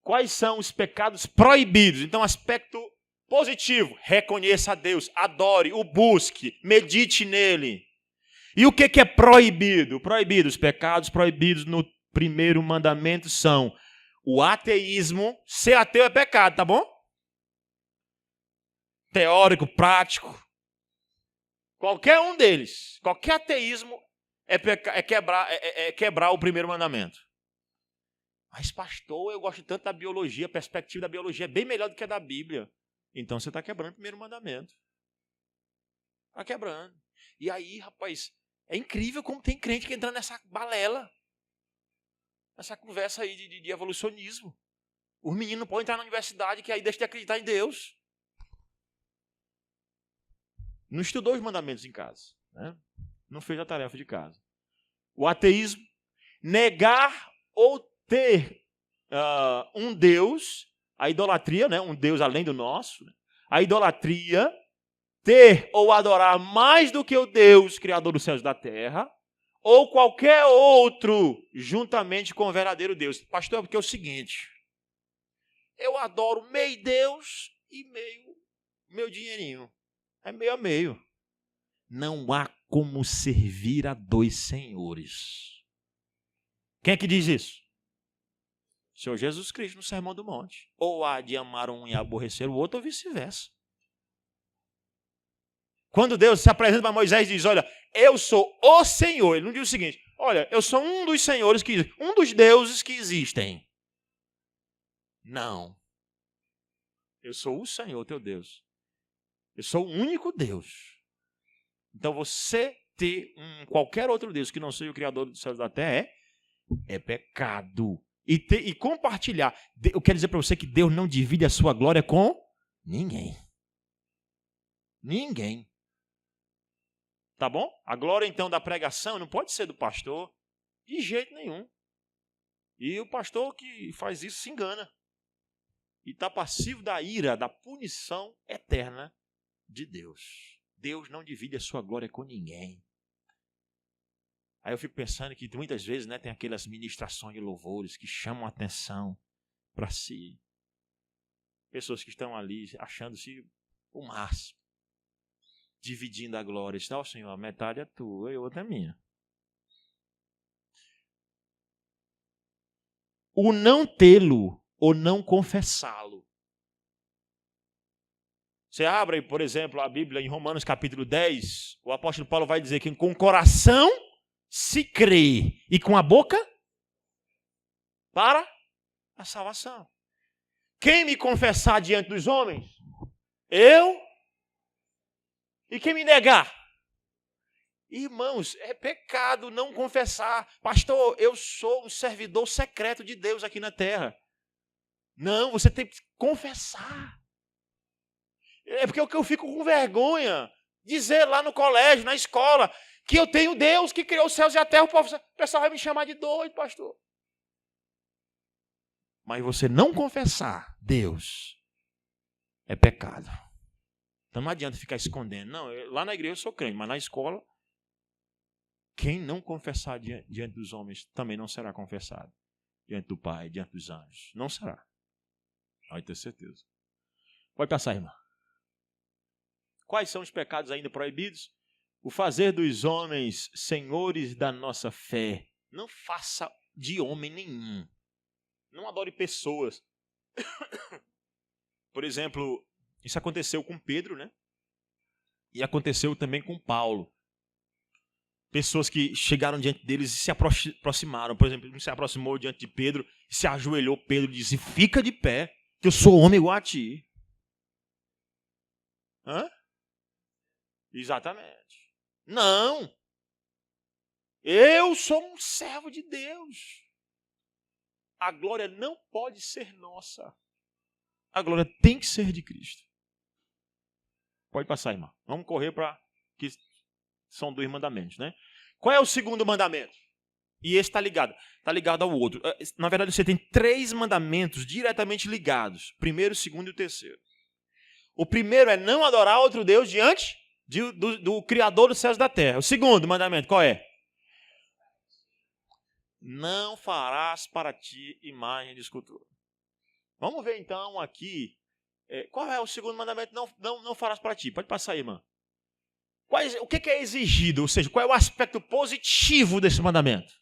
Quais são os pecados proibidos? Então, aspecto positivo. Reconheça a Deus, adore, o busque, medite nele. E o que é proibido? Proibido. Os pecados proibidos no primeiro mandamento são o ateísmo. Ser ateu é pecado, tá bom? Teórico, prático. Qualquer um deles. Qualquer ateísmo é quebrar o primeiro mandamento. Mas, pastor, eu gosto tanto da biologia. A perspectiva da biologia é bem melhor do que a da Bíblia. Então, você está quebrando o primeiro mandamento. Está quebrando. E aí, rapaz, é incrível como tem crente que entra nessa balela. Essa conversa aí de evolucionismo. Os meninos não podem entrar na universidade que aí deixa de acreditar em Deus. Não estudou os mandamentos em casa. Né? Não fez a tarefa de casa. O ateísmo, negar ou ter um Deus, a idolatria, né? Um Deus além do nosso. Né? A idolatria, ter ou adorar mais do que o Deus, criador dos céus e da terra, ou qualquer outro, juntamente com o verdadeiro Deus. Pastor, porque é o seguinte, eu adoro meio Deus e meio meu dinheirinho. É meio a meio. Não há como servir a dois senhores. Quem é que diz isso? O Senhor Jesus Cristo no Sermão do Monte. Ou há de amar um e aborrecer o outro, ou vice-versa. Quando Deus se apresenta para Moisés e diz, olha, eu sou o Senhor. Ele não diz o seguinte, olha, eu sou um dos senhores que existem, um dos deuses que existem. Não. Eu sou o Senhor, teu Deus. Eu sou o único Deus. Então você ter qualquer outro Deus que não seja o Criador dos céus e da terra é pecado. E compartilhar. Eu quero dizer para você que Deus não divide a sua glória com ninguém. Ninguém. Tá bom? A glória então da pregação não pode ser do pastor de jeito nenhum. E o pastor que faz isso se engana. E está passivo da ira, da punição eterna de Deus. Deus não divide a sua glória com ninguém. Aí eu fico pensando que muitas vezes, né, tem aquelas ministrações de louvores que chamam a atenção para si. Pessoas que estão ali achando-se o máximo. Dividindo a glória. Está, Senhor, a metade é tua e a outra é minha. O não tê-lo ou não confessá-lo. Você abre, por exemplo, a Bíblia em Romanos capítulo 10, o apóstolo Paulo vai dizer que com o coração se crê e com a boca para a salvação. Quem me confessar diante dos homens? Eu. E quem me negar? Irmãos, é pecado não confessar. Pastor, eu sou um servidor secreto de Deus aqui na terra. Não, você tem que confessar. É porque eu fico com vergonha dizer lá no colégio, na escola, que eu tenho Deus que criou os céus e a terra. O pessoal vai me chamar de doido, pastor. Mas você não confessar Deus é pecado. Então não adianta ficar escondendo. Não, lá na igreja eu sou crente, mas na escola, quem não confessar diante dos homens também não será confessado. Diante do Pai, diante dos anjos. Não será. Pode ter certeza. Pode passar, irmã. Quais são os pecados ainda proibidos? O fazer dos homens senhores da nossa fé. Não faça de homem nenhum. Não adore pessoas. Por exemplo, isso aconteceu com Pedro, né? E aconteceu também com Paulo. Pessoas que chegaram diante deles e se aproximaram. Por exemplo, um se aproximou diante de Pedro, se ajoelhou. Pedro disse, fica de pé, que eu sou homem igual a ti. Hã? Exatamente. Não. Eu sou um servo de Deus. A glória não pode ser nossa. A glória tem que ser de Cristo. Pode passar, irmão. Vamos correr para que são 2 mandamentos, né? Qual é o segundo mandamento? E esse está ligado. Está ligado ao outro. Na verdade, você tem 3 mandamentos diretamente ligados. O primeiro, o segundo e o terceiro. O primeiro é não adorar outro Deus diante do Criador dos céus e da terra. O segundo mandamento, qual é? Não farás para ti imagem de escultura. Vamos ver então aqui. Qual é o segundo mandamento? Não farás para ti. Pode passar aí, irmã. O que é exigido? Ou seja, qual é o aspecto positivo desse mandamento?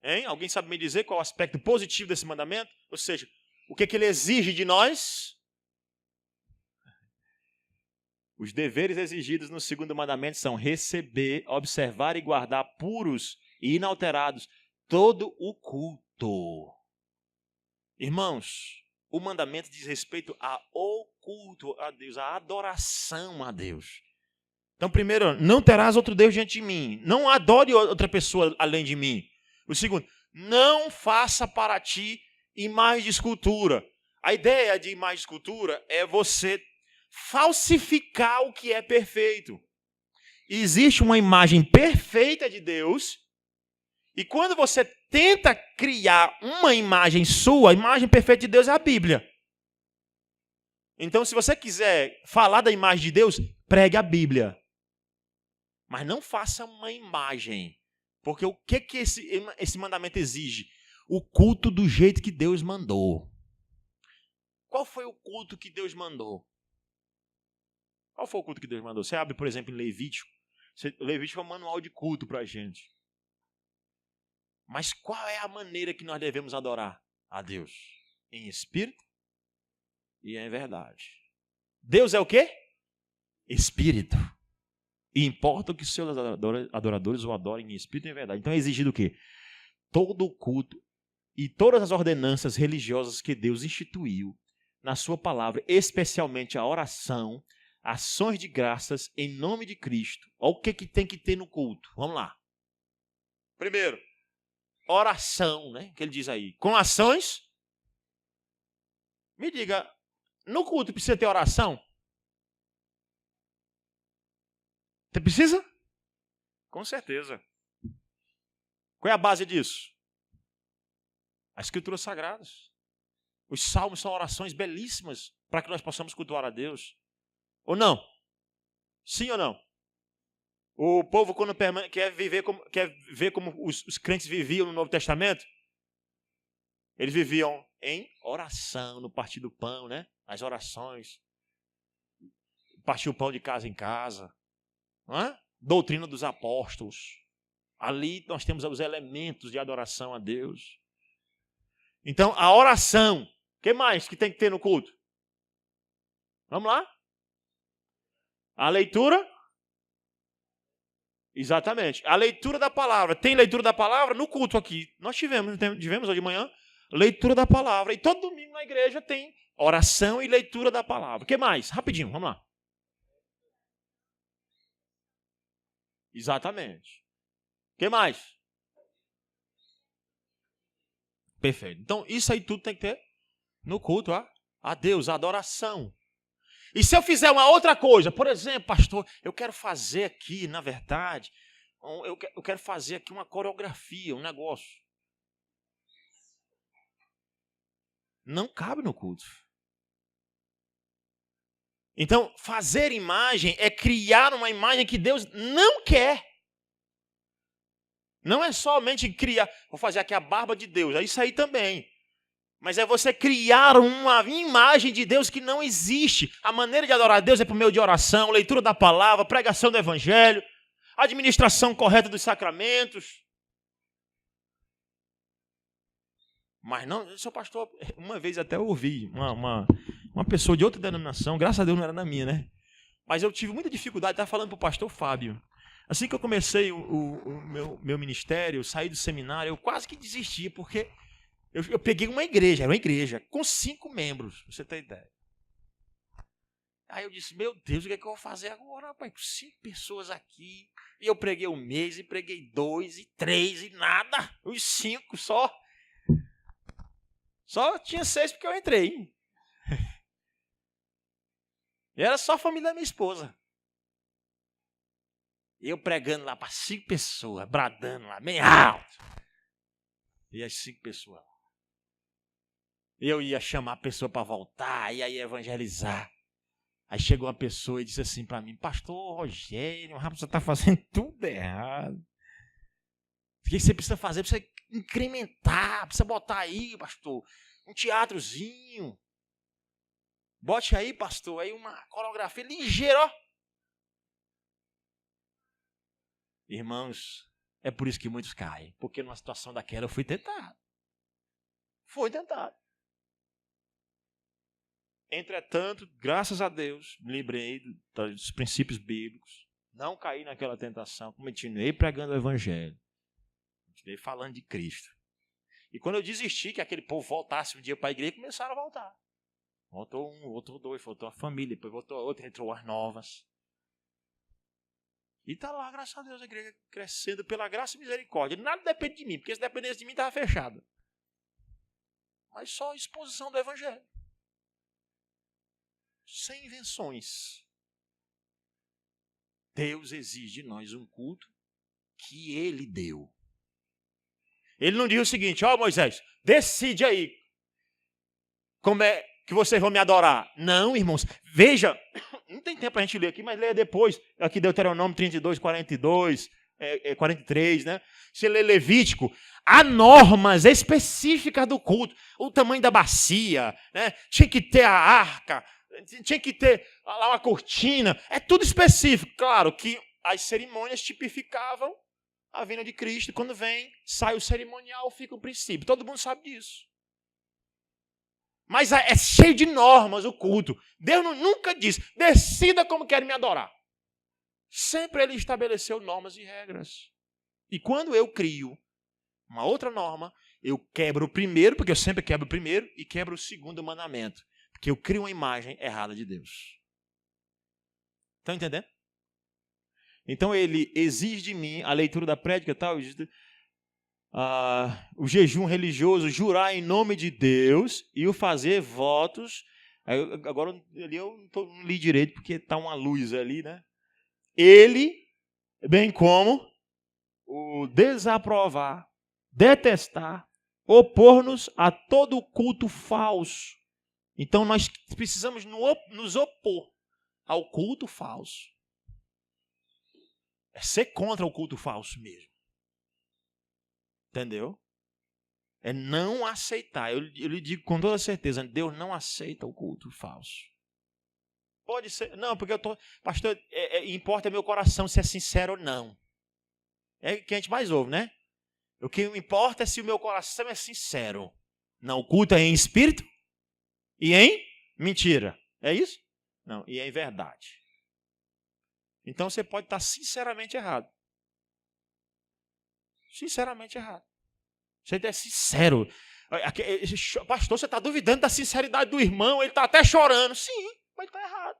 Hein? Alguém sabe me dizer qual é o aspecto positivo desse mandamento? Ou seja, o que ele exige de nós? Os deveres exigidos no segundo mandamento são receber, observar e guardar puros e inalterados todo o culto. Irmãos, o mandamento diz respeito ao culto a Deus, à adoração a Deus. Então, primeiro, não terás outro Deus diante de mim. Não adore outra pessoa além de mim. O segundo, não faça para ti imagem de escultura. A ideia de imagem de escultura é você falsificar o que é perfeito. existe uma imagem perfeita de Deus, e quando você tenta criar uma imagem sua, a imagem perfeita de Deus é a Bíblia. Então, se você quiser falar da imagem de Deus, pregue a Bíblia. Mas não faça uma imagem. Porque o que esse mandamento exige? O culto do jeito que Deus mandou. Qual foi o culto que Deus mandou? Qual foi o culto que Deus mandou? Você abre, por exemplo, em Levítico. Levítico é um manual de culto para a gente. Mas qual é a maneira que nós devemos adorar a Deus? Em espírito e em verdade. Deus é o quê? Espírito. E importa que seus adoradores o adorem em espírito e em verdade. Então é exigido o quê? Todo o culto e todas as ordenanças religiosas que Deus instituiu na sua palavra, especialmente a oração, ações de graças em nome de Cristo. Olha o que tem que ter no culto. Vamos lá. Primeiro, oração, né? Que ele diz aí. Com ações. Me diga, no culto precisa ter oração? Você precisa? Com certeza. Qual é a base disso? As Escrituras Sagradas. Os salmos são orações belíssimas para que nós possamos cultuar a Deus. Ou não? Sim ou não? O povo, quando quer ver como os crentes viviam no Novo Testamento, eles viviam em oração, no partir do pão, né? As orações. Partir o pão de casa em casa. Não é? Doutrina dos apóstolos. Ali nós temos os elementos de adoração a Deus. Então, a oração. O que mais que tem que ter no culto? Vamos lá? A leitura. Exatamente. A leitura da palavra. Tem leitura da palavra no culto aqui. Nós tivemos hoje de manhã, leitura da palavra. E todo domingo na igreja tem oração e leitura da palavra. O que mais? Rapidinho, vamos lá. Exatamente. O que mais? Perfeito. Então, isso aí tudo tem que ter no culto a Deus, a adoração. E se eu fizer uma outra coisa, por exemplo, pastor, eu quero fazer aqui, na verdade, eu quero fazer aqui uma coreografia, um negócio. Não cabe no culto. Então, fazer imagem é criar uma imagem que Deus não quer. Não é somente criar, vou fazer aqui a barba de Deus, é isso aí também. Mas é você criar uma imagem de Deus que não existe. A maneira de adorar a Deus é por meio de oração, leitura da palavra, pregação do evangelho, administração correta dos sacramentos. Mas não, seu pastor, uma vez até ouvi uma pessoa de outra denominação, graças a Deus não era na minha, né? Mas eu tive muita dificuldade, estava falando para o pastor Fábio. Assim que eu comecei o meu ministério, eu saí do seminário, eu quase que desisti, porque eu peguei era uma igreja, com 5 membros, pra você ter ideia. Aí eu disse, meu Deus, o que é que eu vou fazer agora, rapaz? 5 pessoas aqui, e eu preguei 1 mês, e preguei 2, e 3, e nada, os 5 só. Só tinha 6 porque eu entrei. E era só a família da minha esposa. Eu pregando lá para 5 pessoas, bradando lá, bem alto. E as 5 pessoas. Eu ia chamar a pessoa para voltar, e aí evangelizar. Aí chegou uma pessoa e disse assim para mim, pastor Rogério, rapaz, você está fazendo tudo errado. O que você precisa fazer? Precisa incrementar, precisa botar aí, pastor, um teatrozinho. Bote aí, pastor, aí uma coreografia ligeira, ó. Irmãos, é por isso que muitos caem. Porque numa situação daquela eu fui tentado. Foi tentado. Entretanto, graças a Deus, me livrei dos princípios bíblicos. Não caí naquela tentação. Continuei pregando o evangelho. Continuei falando de Cristo. E quando eu desisti que aquele povo voltasse um dia para a igreja, começaram a voltar. Voltou 1, voltou 2, voltou a família, depois voltou outra, entrou as novas. E está lá, graças a Deus, a igreja crescendo pela graça e misericórdia. Nada depende de mim, porque se dependesse de mim, estava fechada. Mas só a exposição do evangelho. Sem invenções. Deus exige de nós um culto que Ele deu. Ele não diz o seguinte: ó Moisés, decide aí como é que vocês vão me adorar. Não, irmãos, veja, não tem tempo para a gente ler aqui, mas leia depois. Aqui Deuteronômio 32, 42, 43, né? Você lê Levítico, há normas específicas do culto. O tamanho da bacia, né? Tinha que ter a arca, tinha que ter lá uma cortina. É tudo específico. Claro que as cerimônias tipificavam a vinda de Cristo. Quando vem, sai o cerimonial, fica o princípio. Todo mundo sabe disso. Mas é cheio de normas o culto. Deus nunca disse, decida como quer me adorar. Sempre Ele estabeleceu normas e regras. E quando eu crio uma outra norma, eu quebro o primeiro, porque eu sempre quebro o primeiro, e quebro o segundo mandamento. Porque eu crio uma imagem errada de Deus. Estão entendendo? Então Ele exige de mim a leitura da prédica e tal, o jejum religioso, jurar em nome de Deus e o fazer votos. Agora ali eu não li direito porque está uma luz ali, né? Ele, bem como o desaprovar, detestar, opor-nos a todo culto falso. Então nós precisamos nos opor ao culto falso. É ser contra o culto falso mesmo. Entendeu? É não aceitar. Eu lhe digo com toda certeza, Deus não aceita o culto falso. Pode ser, não, porque eu estou, pastor, importa meu coração se é sincero ou não. É o que a gente mais ouve, né? O que importa é se o meu coração é sincero. Não, o culto é em espírito e em mentira. É isso? Não, e é em verdade. Então você pode estar sinceramente errado. Sinceramente errado. Você é sincero. Pastor, você está duvidando da sinceridade do irmão, ele está até chorando. Sim, mas está errado.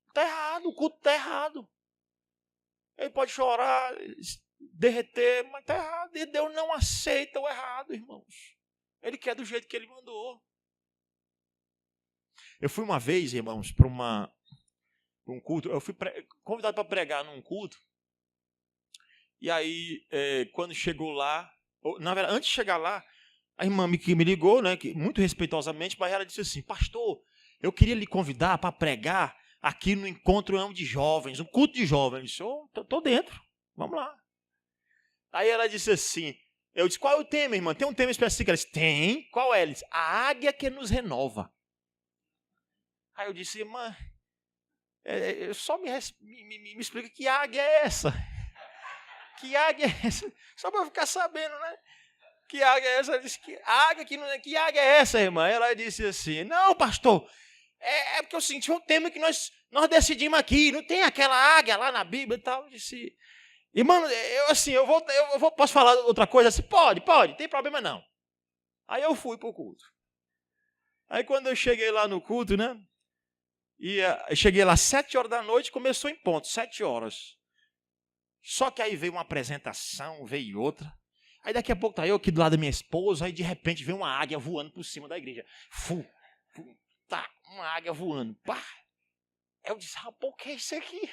Está errado, o culto está errado. Ele pode chorar, derreter, mas está errado. E Deus não aceita o errado, irmãos. Ele quer do jeito que Ele mandou. Eu fui uma vez, irmãos, para um culto. Eu fui convidado para pregar num culto. E aí, quando chegou lá, na verdade, antes de chegar lá, a irmã que me ligou, né, muito respeitosamente, mas ela disse assim: pastor, eu queria lhe convidar para pregar aqui no encontro de jovens, um culto de jovens. Eu disse: estou dentro, vamos lá. Aí ela disse assim, eu disse: qual é o tema, irmã? Tem um tema específico? Ela disse: tem. Qual é? Ela disse: a águia que nos renova. Aí eu disse: irmã, só me explica que águia é essa? Que águia é essa? Só para eu ficar sabendo, né? Que águia é essa? Ela disse: que águia é essa, irmã? Ela disse assim: não, pastor, é porque eu senti um tema que nós decidimos aqui, não tem aquela águia lá na Bíblia e tal. Eu disse: irmã, posso falar outra coisa? Assim, pode, não tem problema não. Aí eu fui para o culto. Aí quando eu cheguei lá no culto, né? Eu cheguei lá às 7 horas da noite, começou em ponto, 7 horas. Só que aí veio uma apresentação, veio outra. Aí daqui a pouco tá eu aqui do lado da minha esposa, aí de repente veio uma águia voando por cima da igreja. Tá, uma águia voando. Pá. Eu disse: rapaz, o que é isso aqui?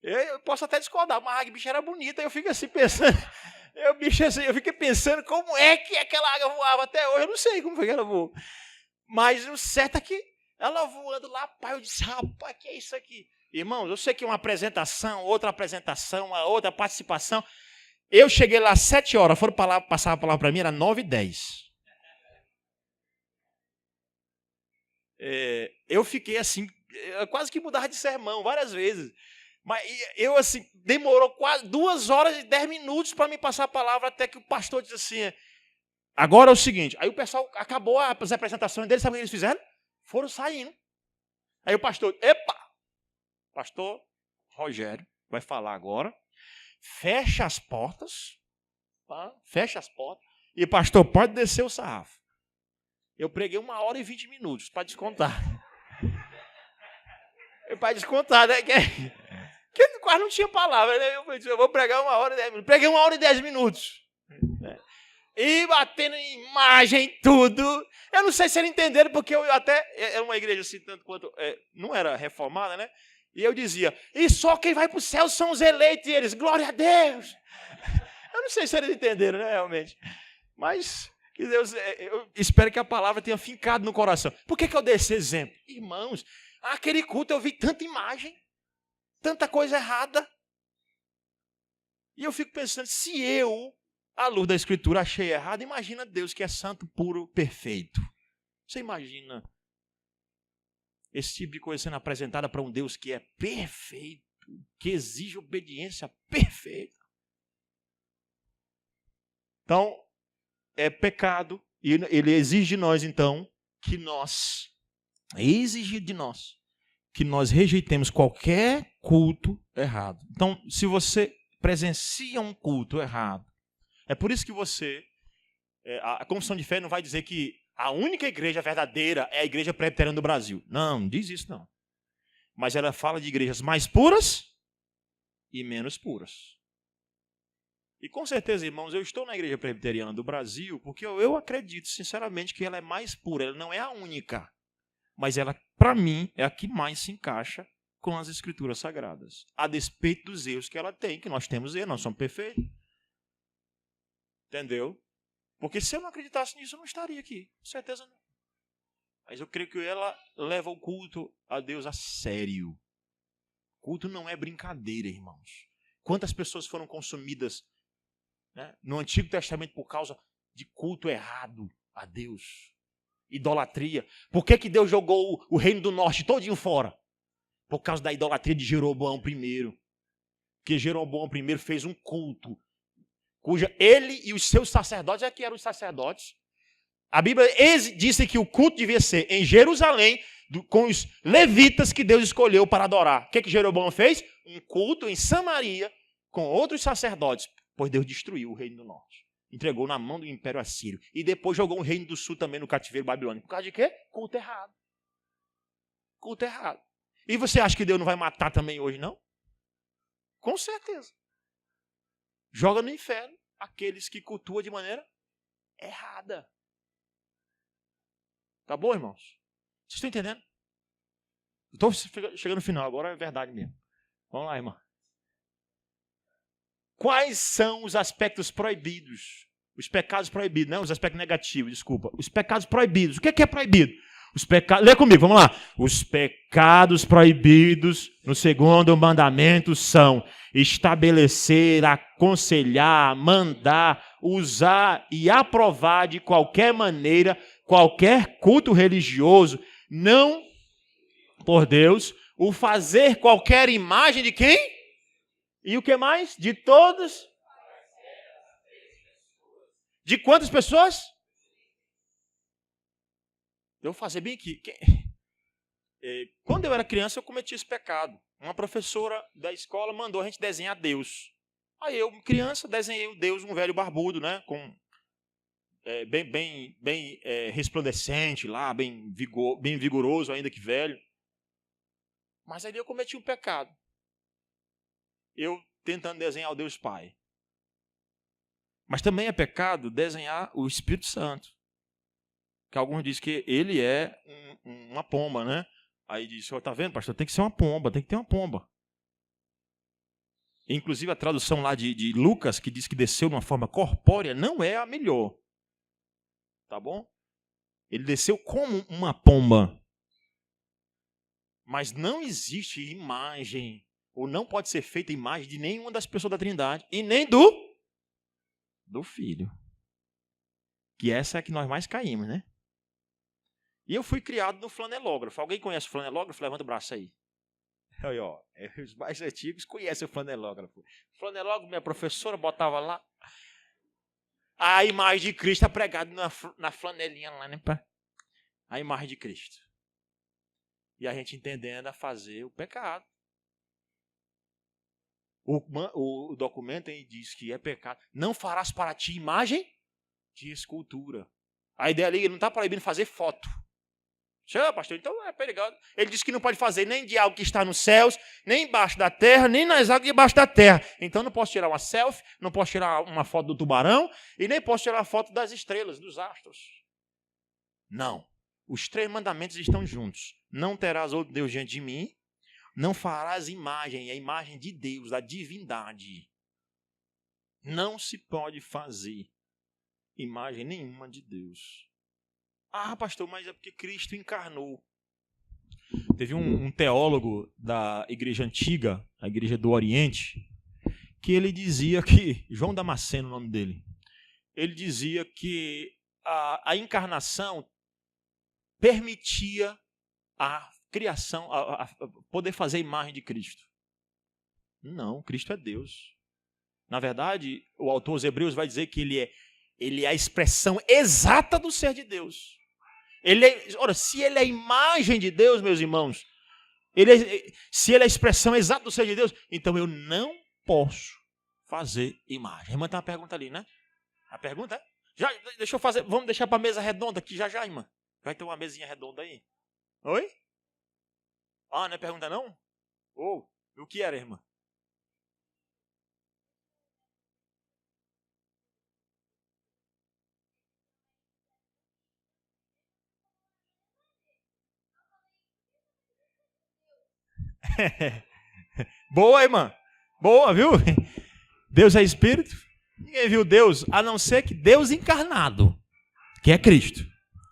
Eu posso até discordar, uma águia, bicho, era bonita. Eu fico assim pensando, eu fiquei pensando como é que aquela águia voava até hoje. Eu não sei como foi que ela voou. Mas o certo é que ela voando lá, pai, eu disse: rapaz, que é isso aqui? Irmãos, eu sei que uma apresentação, outra outra participação. Eu cheguei lá às 7 horas, foram passar a palavra para mim, era 9h10. Eu fiquei assim, quase que mudava de sermão várias vezes. Mas eu assim, demorou quase 2 horas e 10 minutos para me passar a palavra, até que o pastor disse assim: agora é o seguinte. Aí o pessoal acabou as apresentações deles, sabe o que eles fizeram? Foram saindo. Aí o pastor: pastor Rogério vai falar agora. Fecha as portas. Tá? Fecha as portas. E pastor, pode descer o sarrafo. Eu preguei 1h20 para descontar. Para descontar, né? Que quase não tinha palavra. Né? Eu vou pregar 1h10. Preguei 1h10. E batendo em imagem, tudo. Eu não sei se eles entenderam, porque eu até... Era uma igreja assim, tanto quanto... não era reformada, né? E eu dizia, e só quem vai para o céu são os eleitos. E eles, glória a Deus. Eu não sei se eles entenderam, né, realmente. Mas que Deus, eu espero que a palavra tenha fincado no coração. Por que eu dei esse exemplo? Irmãos, aquele culto eu vi tanta imagem, tanta coisa errada. E eu fico pensando, se eu, à luz da Escritura, achei errado, imagina Deus que é santo, puro, perfeito. Você imagina esse tipo de coisa sendo apresentada para um Deus que é perfeito, que exige obediência perfeita. Então, é pecado, e ele exige de nós, então, que nós rejeitemos qualquer culto errado. Então, se você presencia um culto errado, é por isso que a confissão de fé não vai dizer que a única igreja verdadeira é a igreja presbiteriana do Brasil. Não diz isso não. Mas ela fala de igrejas mais puras e menos puras. E com certeza, irmãos, eu estou na igreja presbiteriana do Brasil porque eu acredito sinceramente que ela é mais pura. Ela não é a única, mas ela, para mim, é a que mais se encaixa com as escrituras sagradas. A despeito dos erros que ela tem, que nós temos erros, nós somos perfeitos. Entendeu? Porque se eu não acreditasse nisso, eu não estaria aqui. Com certeza não. Mas eu creio que ela leva o culto a Deus a sério. Culto não é brincadeira, irmãos. Quantas pessoas foram consumidas, né, no Antigo Testamento por causa de culto errado a Deus? Idolatria. Por que Deus jogou o reino do norte todinho fora? Por causa da idolatria de Jeroboão I. Porque Jeroboão I fez um culto cuja ele e os seus sacerdotes, que eram os sacerdotes. A Bíblia disse que o culto devia ser em Jerusalém, com os levitas que Deus escolheu para adorar. O que Jeroboão fez? Um culto em Samaria com outros sacerdotes, pois Deus destruiu o reino do norte. Entregou na mão do império assírio. E depois jogou o reino do sul também no cativeiro babilônico. Por causa de quê? Culto errado. Culto errado. E você acha que Deus não vai matar também hoje, não? Com certeza. Joga no inferno aqueles que cultuam de maneira errada. Tá bom, irmãos? Vocês estão entendendo? Estou chegando no final, agora é verdade mesmo. Vamos lá, irmão. Quais são os aspectos proibidos? Os pecados proibidos, não os aspectos negativos, desculpa. Os pecados proibidos. O que é proibido? Lê comigo, vamos lá. Os pecados proibidos no segundo mandamento são estabelecer, aconselhar, mandar, usar e aprovar de qualquer maneira qualquer culto religioso, não por Deus, o fazer qualquer imagem de quem? E o que mais? De todos? De quantas pessoas? Eu vou fazer bem aqui. Quando eu era criança, eu cometi esse pecado. Uma professora da escola mandou a gente desenhar Deus. Aí eu, criança, desenhei o Deus, um velho barbudo, né? Com, bem resplandecente lá, bem vigoroso, ainda que velho. Mas aí eu cometi um pecado. Eu tentando desenhar o Deus Pai. Mas também é pecado desenhar o Espírito Santo. Que alguns dizem que ele é uma pomba, né? Aí diz, tá vendo, pastor? Tem que ser uma pomba, tem que ter uma pomba. Inclusive a tradução lá de Lucas, que diz que desceu de uma forma corpórea, não é a melhor. Tá bom? Ele desceu como uma pomba. Mas não existe imagem, ou não pode ser feita imagem de nenhuma das pessoas da Trindade, e nem do Filho. Que essa é a que nós mais caímos, né? E eu fui criado no flanelógrafo. Alguém conhece o flanelógrafo? Levanta o braço aí. Aí, ó, os mais antigos conhecem o flanelógrafo. O flanelógrafo, minha professora botava lá a imagem de Cristo pregada na flanelinha lá, né? A imagem de Cristo. E a gente entendendo a fazer o pecado. O documento aí diz que é pecado. Não farás para ti imagem de escultura. A ideia ali, ele não está proibindo fazer foto. Chega, pastor, então é perigoso. Ele diz que não pode fazer nem de algo que está nos céus, nem embaixo da terra, nem nas águas debaixo da terra. Então não posso tirar uma selfie, não posso tirar uma foto do tubarão e nem posso tirar a foto das estrelas, dos astros. Não. Os 3 mandamentos estão juntos. Não terás outro Deus diante de mim. Não farás imagem, é a imagem de Deus, da divindade. Não se pode fazer imagem nenhuma de Deus. Ah, pastor, mas é porque Cristo encarnou. Teve um teólogo da igreja antiga, a igreja do Oriente, que ele dizia que, João Damasceno o nome dele, ele dizia que a encarnação permitia a criação, a poder fazer a imagem de Cristo. Não, Cristo é Deus. Na verdade, o autor aos Hebreus vai dizer que ele é a expressão exata do ser de Deus. Ora, se ele é a imagem de Deus, meus irmãos, se ele é a expressão exata do ser de Deus, então eu não posso fazer imagem. A irmã tem uma pergunta ali, né? A pergunta é? Deixa eu fazer, vamos deixar para a mesa redonda aqui já, irmã. Vai ter uma mesinha redonda aí. Oi? Ah, não é pergunta não? O que era, irmã? Boa, irmã. Boa, viu? Deus é Espírito. Ninguém viu Deus, a não ser que Deus encarnado, que é Cristo.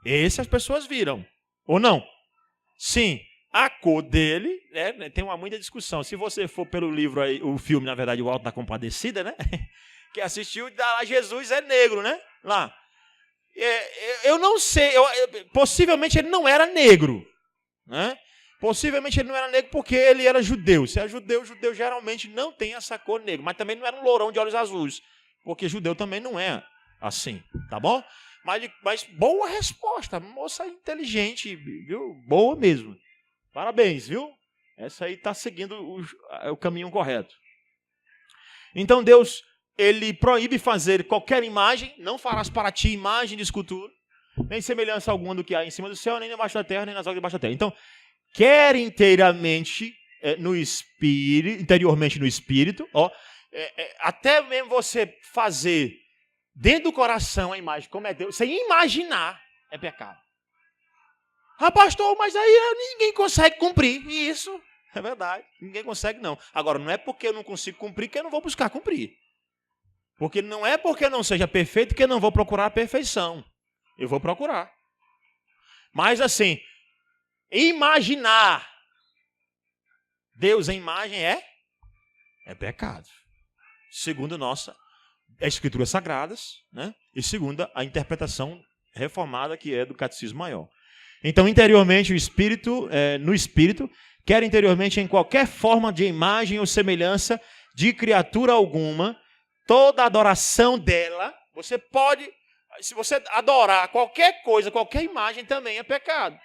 Esse as pessoas viram. Ou não? Sim. A cor dele, tem muita discussão. Se você for pelo livro aí, o filme, na verdade, O Alto da Compadecida, né? Que assistiu, Jesus é negro, né? Lá. Eu não sei, possivelmente ele não era negro, né? Possivelmente ele não era negro porque ele era judeu. Se é judeu geralmente não tem essa cor negra. Mas também não era um lourão de olhos azuis, porque judeu também não é assim, tá bom? Mas boa resposta, moça inteligente, viu? Boa mesmo. Parabéns, viu? Essa aí está seguindo o caminho correto. Então Deus, ele proíbe fazer qualquer imagem, não farás para ti imagem de escultura, nem semelhança alguma do que há em cima do céu, nem debaixo da terra, nem nas águas debaixo da terra. Então, quer inteiramente no espírito, interiormente no espírito, até mesmo você fazer dentro do coração a imagem como é Deus, sem imaginar, é pecado. Ah, pastor, mas aí ninguém consegue cumprir. Isso é verdade, ninguém consegue não. Agora, não é porque eu não consigo cumprir que eu não vou buscar cumprir. Porque não é porque eu não seja perfeito que eu não vou procurar a perfeição. Eu vou procurar. Mas assim, imaginar Deus em imagem é pecado. Segundo as Escrituras Sagradas, né? E segundo a interpretação reformada que é do Catecismo Maior. Então, interiormente, o Espírito, no Espírito, quer interiormente em qualquer forma de imagem ou semelhança de criatura alguma, toda adoração dela, você pode, se você adorar qualquer coisa, qualquer imagem também é pecado.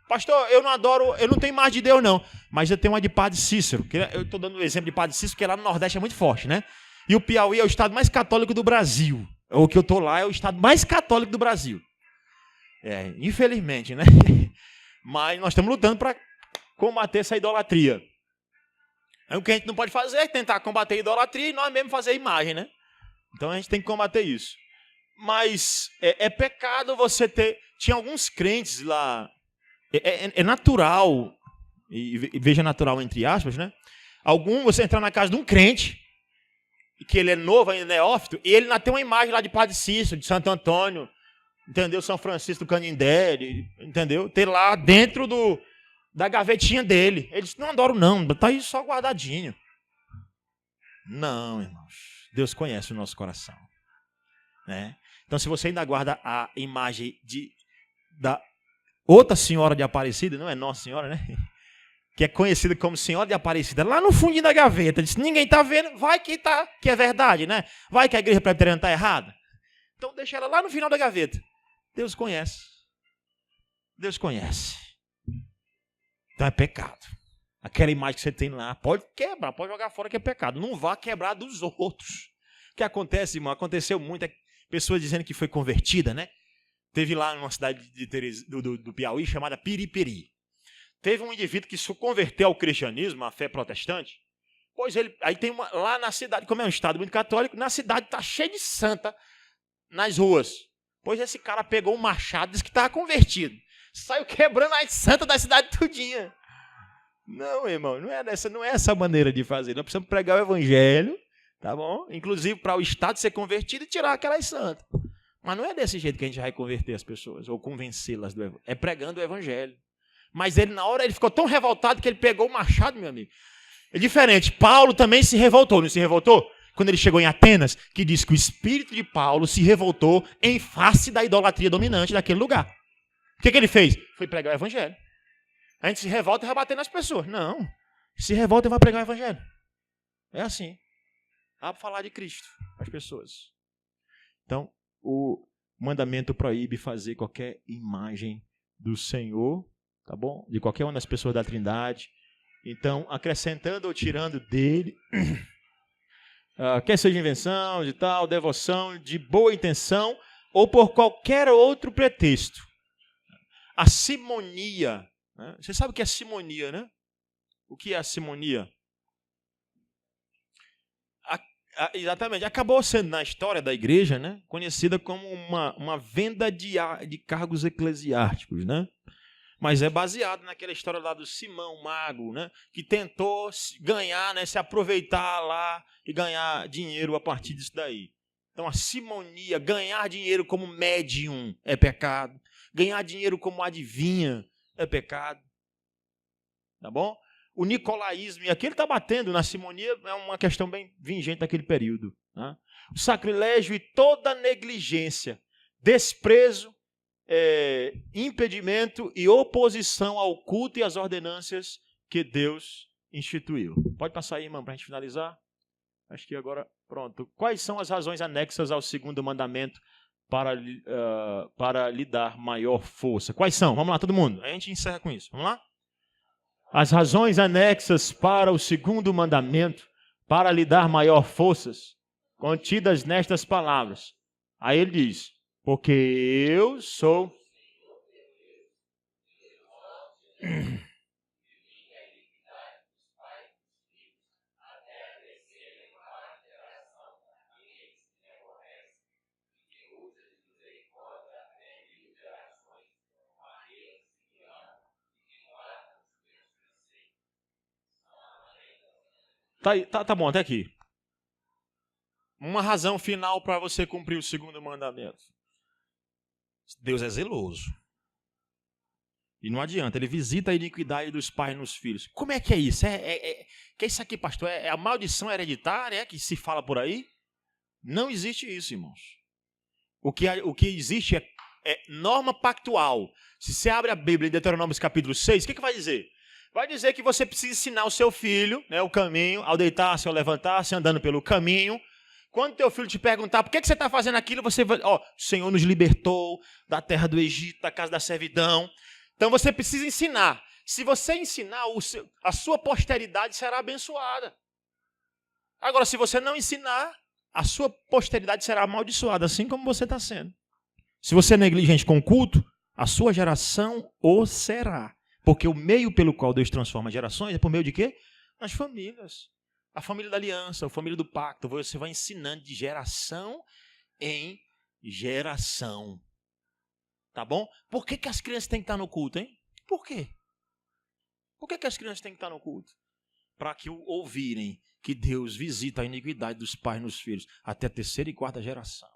Pastor, eu não tenho imagem de Deus não, mas eu tenho uma de Padre Cícero, que eu estou dando o exemplo de Padre Cícero, porque lá no Nordeste é muito forte, né? E o Piauí é o estado mais católico do Brasil. O que eu estou lá é o estado mais católico do Brasil. Infelizmente, né? Mas nós estamos lutando para combater essa idolatria. O que a gente não pode fazer é tentar combater a idolatria e nós mesmos fazer a imagem, né? Então a gente tem que combater isso. Mas é pecado você ter... Tinha alguns crentes lá... É natural, e veja natural entre aspas, né? Você entrar na casa de um crente, que ele é novo, ainda neófito, e ele ainda tem uma imagem lá de Padre Cícero, de Santo Antônio, entendeu? São Francisco do Canindé, entendeu? Tem lá dentro da gavetinha dele. Ele disse, não adoro não, está aí só guardadinho. Não, irmãos. Deus conhece o nosso coração, né? Então, se você ainda guarda a imagem da outra Senhora de Aparecida, não é Nossa Senhora, né? Que é conhecida como Senhora de Aparecida, lá no fundinho da gaveta. Disse, ninguém está vendo, vai que é verdade, né? Vai que a igreja presbiteriana está errada. Então, deixa ela lá no final da gaveta. Deus conhece. Deus conhece. Então, é pecado. Aquela imagem que você tem lá, pode quebrar, pode jogar fora que é pecado. Não vá quebrar dos outros. O que acontece, irmão? Aconteceu muito, pessoas dizendo que foi convertida, né? Teve lá numa cidade do Piauí chamada Piripiri. Teve um indivíduo que se converteu ao cristianismo, à fé protestante. Pois aí tem lá na cidade, como é um estado muito católico, na cidade está cheio de santa nas ruas. Pois esse cara pegou um machado, disse que estava convertido. Saiu quebrando as santas da cidade todinha. Não, irmão, não é essa maneira de fazer. Nós precisamos pregar o evangelho, tá bom? Inclusive para o Estado ser convertido e tirar aquelas santas. Mas não é desse jeito que a gente vai converter as pessoas ou convencê-las do evangelho. É pregando o evangelho. Mas ele, na hora, ele ficou tão revoltado que ele pegou o machado, meu amigo. É diferente. Paulo também se revoltou, não se revoltou? Quando ele chegou em Atenas, que diz que o espírito de Paulo se revoltou em face da idolatria dominante daquele lugar. O que ele fez? Foi pregar o evangelho. A gente se revolta e vai bater nas pessoas. Não. Se revolta e vai pregar o evangelho. É assim. Dá para falar de Cristo às pessoas. Então, o mandamento proíbe fazer qualquer imagem do Senhor, tá bom? De qualquer uma das pessoas da Trindade. Então, acrescentando ou tirando dele, quer seja invenção, de tal, devoção, de boa intenção, ou por qualquer outro pretexto. A simonia. Né? Você sabe o que é simonia, né? O que é a simonia? Exatamente. Acabou sendo, na história da igreja, né, conhecida como uma venda de cargos eclesiásticos, né? Mas é baseado naquela história lá do Simão Mago, né, que tentou ganhar, né, se aproveitar lá e ganhar dinheiro a partir disso daí. Então a simonia, ganhar dinheiro como médium é pecado. Ganhar dinheiro como adivinha é pecado. Tá bom? O nicolaísmo, e aqui ele está batendo na simonia, é uma questão bem vigente daquele período. Né? O sacrilégio e toda negligência, desprezo, impedimento e oposição ao culto e às ordenâncias que Deus instituiu. Pode passar aí, irmão, para a gente finalizar? Acho que agora, pronto. Quais são as razões anexas ao segundo mandamento para lhe dar maior força? Quais são? Vamos lá, todo mundo. A gente encerra com isso. Vamos lá? As razões anexas para o segundo mandamento, para lhe dar maior forças, contidas nestas palavras. Aí ele diz, porque eu sou... Tá bom, até aqui. Uma razão final para você cumprir o segundo mandamento. Deus é zeloso. E não adianta, ele visita a iniquidade dos pais nos filhos. Como é que é isso? Que é isso aqui, pastor? É a maldição hereditária que se fala por aí? Não existe isso, irmãos. O que existe é norma pactual. Se você abre a Bíblia em Deuteronômio capítulo 6, o que vai dizer? Vai dizer que você precisa ensinar o seu filho, né, o caminho, ao deitar-se, ao levantar-se, andando pelo caminho. Quando teu filho te perguntar por que você está fazendo aquilo, você vai... o Senhor nos libertou da terra do Egito, da casa da servidão. Então você precisa ensinar. Se você ensinar, a sua posteridade será abençoada. Agora, se você não ensinar, a sua posteridade será amaldiçoada, assim como você está sendo. Se você é negligente com o culto, a sua geração o será. Porque o meio pelo qual Deus transforma gerações é por meio de quê? As famílias. A família da aliança, a família do pacto. Você vai ensinando de geração em geração. Tá bom? Por que as crianças têm que estar no culto, hein? Por quê? Por que as crianças têm que estar no culto? Para que ouvirem que Deus visita a iniquidade dos pais nos filhos até a terceira e quarta geração.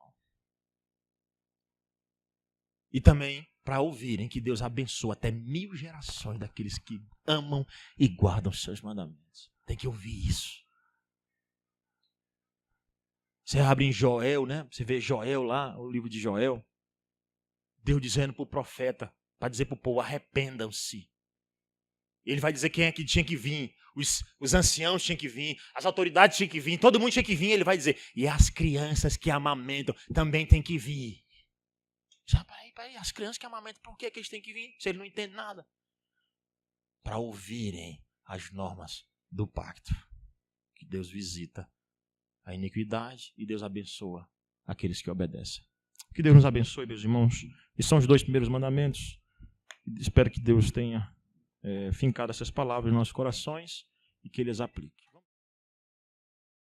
E também para ouvirem que Deus abençoa até 1000 gerações daqueles que amam e guardam os seus mandamentos. Tem que ouvir isso. Você abre em Joel, né? Você vê Joel lá, o livro de Joel. Deus dizendo para o profeta, para dizer para o povo, arrependam-se. Ele vai dizer quem é que tinha que vir. Os anciãos tinham que vir, as autoridades tinham que vir, todo mundo tinha que vir. Ele vai dizer, e as crianças que amamentam também têm que vir. Peraí, as crianças que amamentam, por que eles têm que vir? Se ele não entende nada. Para ouvirem as normas do pacto. Que Deus visita a iniquidade e Deus abençoa aqueles que obedecem. Que Deus nos abençoe, meus irmãos. E são os 2 primeiros mandamentos. Espero que Deus tenha fincado essas palavras nos nossos corações e que Ele as aplique.